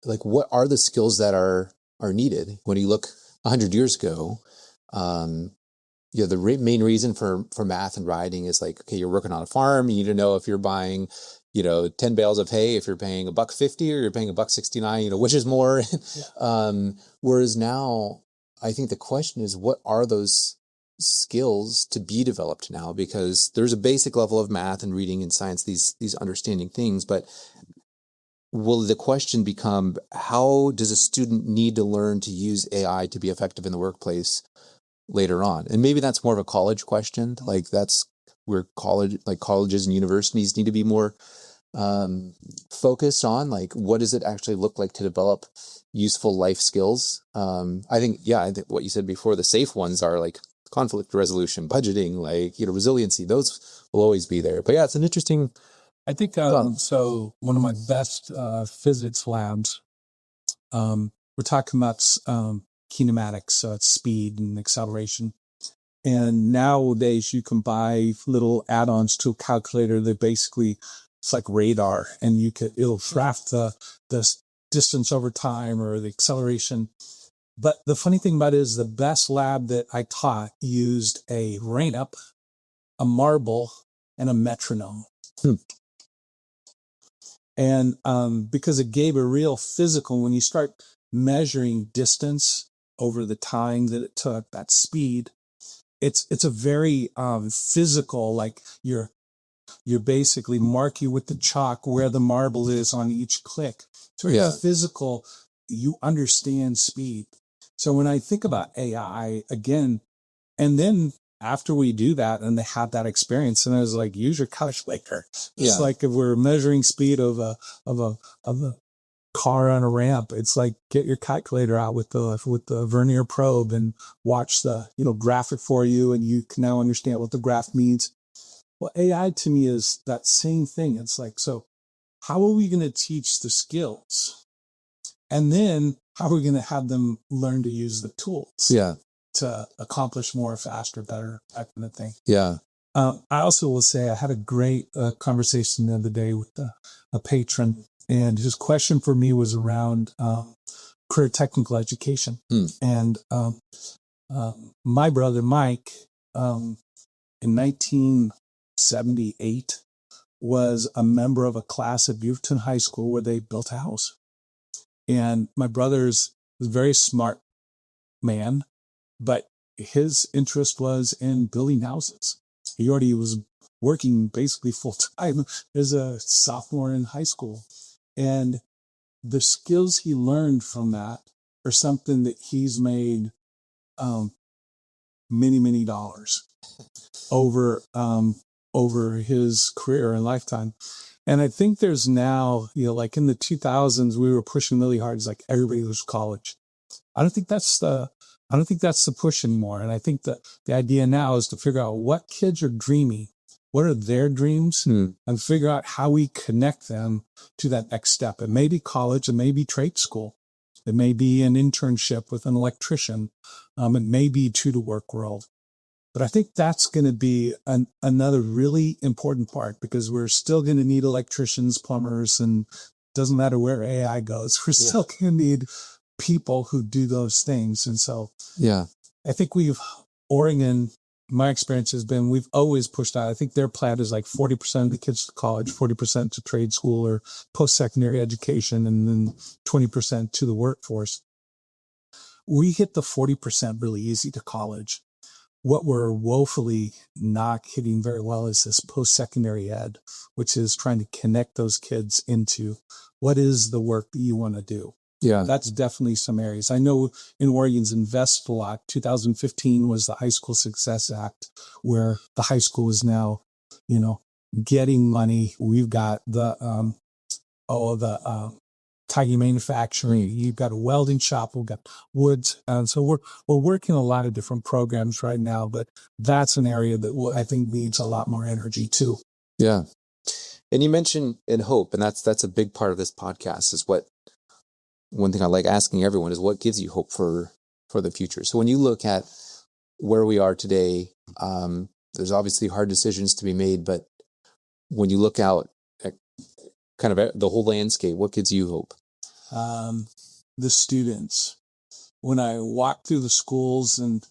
what are the skills that are needed when you look 100 years ago? The main reason for math and writing is like, okay, you're working on a farm. You need to know if you're buying, 10 bales of hay, if you're paying $1.50 or you're paying $1.69, which is more. Yeah. Whereas now, I think the question is, what are those skills to be developed now? Because there's a basic level of math and reading and science, these understanding things, but will the question become, how does a student need to learn to use AI to be effective in the workplace later on? And maybe that's more of a college question. Like that's where colleges and universities need to be more focused on, like, what does it actually look like to develop useful life skills? I think what you said before, the safe ones are like conflict resolution, budgeting, resiliency. Those will always be there. But yeah, it's an interesting. I think so. One of my best physics labs, we're talking about kinematics, so it's speed and acceleration. And nowadays you can buy little add-ons to a calculator that basically, it's like radar, and it'll graph the distance over time or the acceleration. But the funny thing about it is the best lab that I taught used a rain-up, a marble, and a metronome. And because it gave a real physical, when you start measuring distance over the time that it took, that speed, it's a very physical, like you're basically marking with the chalk where the marble is on each click. So it's physical, you understand speed. So when I think about AI again, and then after we do that and they have that experience, and I was like, use your calculator. It's like if we're measuring speed of a car on a ramp, it's like get your calculator out with the vernier probe and watch the graph it for you, and you can now understand what the graph means. Well, AI to me is that same thing. It's like, so how are we going to teach the skills? And then how are we going to have them learn to use the tools? Yeah. To accomplish more, faster, better, that kind of thing. Yeah. I also will say I had a great conversation the other day with a patron, and his question for me was around career technical education. And my brother Mike, in 1978, was a member of a class at Beaverton High School where they built a house. And my brother's was a very smart man, but his interest was in building houses. He already was working basically full time as a sophomore in high school. And the skills he learned from that are something that he's made many, many dollars over his career and lifetime. And I think there's now, like in the 2000s, we were pushing really hard. It's like everybody was college. I don't think that's the push anymore. And I think that the idea now is to figure out what kids are dreaming, what are their dreams, and figure out how we connect them to that next step. It may be college, it may be trade school, it may be an internship with an electrician, it may be to the work world. But I think that's going to be another really important part, because we're still going to need electricians, plumbers, and doesn't matter where AI goes, we're still going to need people who do those things. And so I think Oregon, my experience has been, we've always pushed out. I think their plan is like 40% of the kids to college, 40% to trade school or post-secondary education, and then 20% to the workforce. We hit the 40% really easy to college. What we're woefully not hitting very well is this post-secondary ed, which is trying to connect those kids into what is the work that you want to do. Yeah, that's definitely some areas. I know in Oregon's Invest a lot. 2015 was the High School Success Act, where the high school is now, getting money. We've got the Tidy manufacturing. You've got a welding shop. We've got woods. And so we're working a lot of different programs right now, but that's an area that I think needs a lot more energy too. Yeah. And you mentioned in hope, and that's a big part of this podcast is one thing I like asking everyone is what gives you hope for the future. So when you look at where we are today, there's obviously hard decisions to be made, but when you look out at kind of the whole landscape, what gives you hope? The students. When I walk through the schools and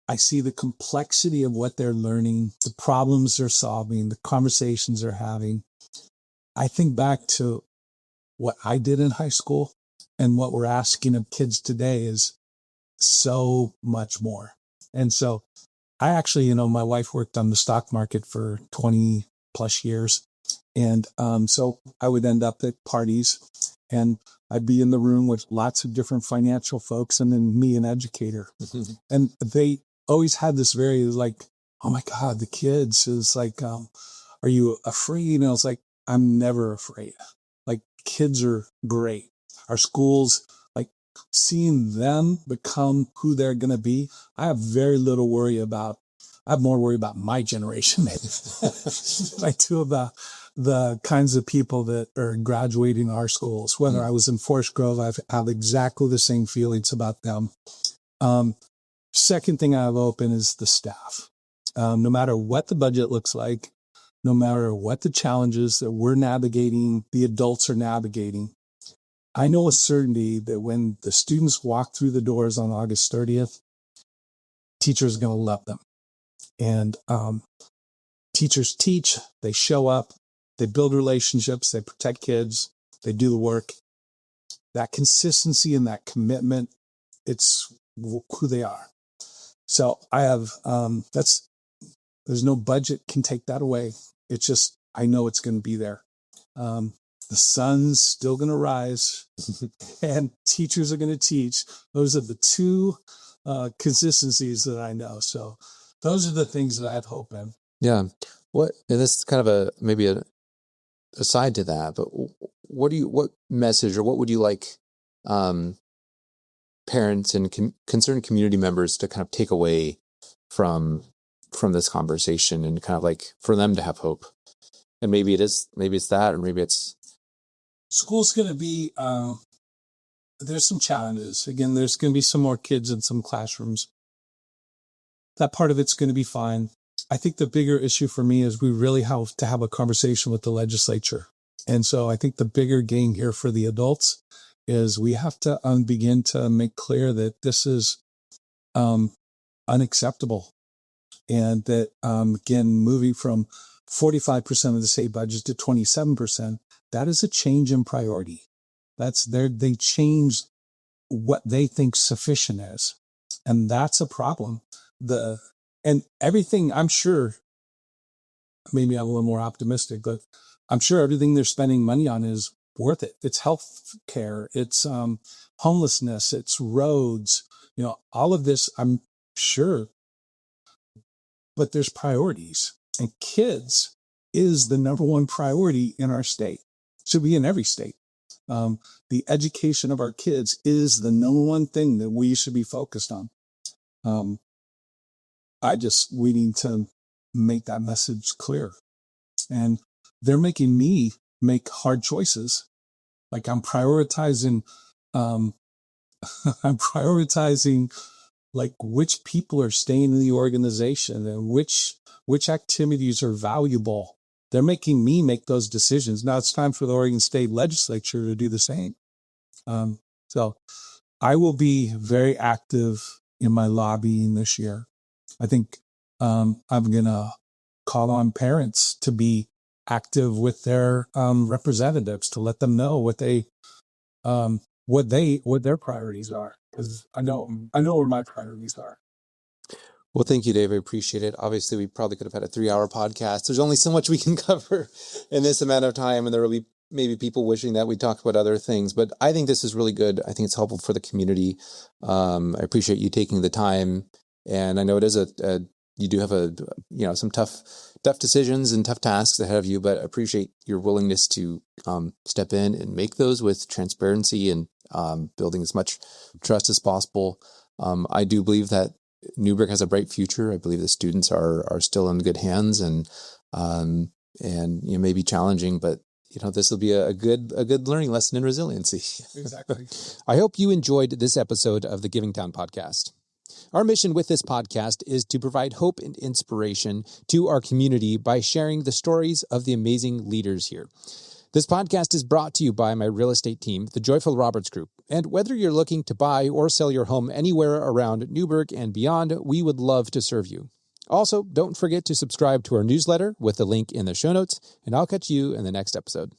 I see the complexity of what they're learning, the problems they're solving, the conversations they're having, I think back to what I did in high school, and what we're asking of kids today is so much more. And so I actually, my wife worked on the stock market for 20 plus years. And so I would end up at parties and I'd be in the room with lots of different financial folks and then me, an educator. And they always had this very like, oh my God, the kids is like, are you afraid? And I was like, I'm never afraid. Like, kids are great. Our schools, like seeing them become who they're going to be, I have very little worry about. I have more worry about my generation than I do about the kinds of people that are graduating our schools. Whether I was in Forest Grove, I have exactly the same feelings about them. Second thing I have open is the staff. No matter what the budget looks like, no matter what the challenges that we're navigating, the adults are navigating, I know with certainty that when the students walk through the doors on August 30th, teachers are going to love them. And teachers teach, they show up, they build relationships, they protect kids, they do the work. That consistency and that commitment, it's who they are. So I have, there's no budget can take that away. It's just, I know it's going to be there. The sun's still going to rise and teachers are going to teach. Those are the two consistencies that I know. So those are the things that I have hope in. Yeah. And this is kind of maybe a aside to that, but what message or what would you like parents and concerned community members to kind of take away from this conversation and kind of like for them to have hope? And maybe it's that, or maybe it's school's going to be, there's some challenges. Again, there's going to be some more kids in some classrooms. That part of it's going to be fine. I think the bigger issue for me is we really have to have a conversation with the legislature. And so I think the bigger gain here for the adults is we have to begin to make clear that this is unacceptable. And that, again, moving from 45% of the state budget to 27%, that is a change in priority. They changed what they think sufficient is. And that's a problem. And everything, I'm sure, maybe I'm a little more optimistic, but I'm sure everything they're spending money on is worth it. It's health care, it's homelessness, it's roads, all of this, I'm sure. But there's priorities, and kids is the number one priority in our state. Should be in every state. The education of our kids is the number one thing that we should be focused on. We need to make that message clear. And they're making me make hard choices. Like I'm prioritizing like which people are staying in the organization and which activities are valuable. They're making me make those decisions. Now it's time for the Oregon State Legislature to do the same. So I will be very active in my lobbying this year. I think I'm going to call on parents to be active with their representatives to let them know what their priorities are, because I know where my priorities are. Well, thank you, Dave. I appreciate it. Obviously, we probably could have had a 3-hour podcast. There's only so much we can cover in this amount of time, and there will be maybe people wishing that we talked about other things. But I think this is really good. I think it's helpful for the community. I appreciate you taking the time, and I know it is a you do have some tough decisions and tough tasks ahead of you, but appreciate your willingness to step in and make those with transparency and building as much trust as possible. I do believe that Newberg has a bright future. I believe the students are still in good hands, and may be challenging, but this will be a good learning lesson in resiliency. Exactly. I hope you enjoyed this episode of the Giving Town podcast. Our mission with this podcast is to provide hope and inspiration to our community by sharing the stories of the amazing leaders here. This podcast is brought to you by my real estate team, the Joyful Roberts Group. And whether you're looking to buy or sell your home anywhere around Newberg and beyond, we would love to serve you. Also, don't forget to subscribe to our newsletter with the link in the show notes, and I'll catch you in the next episode.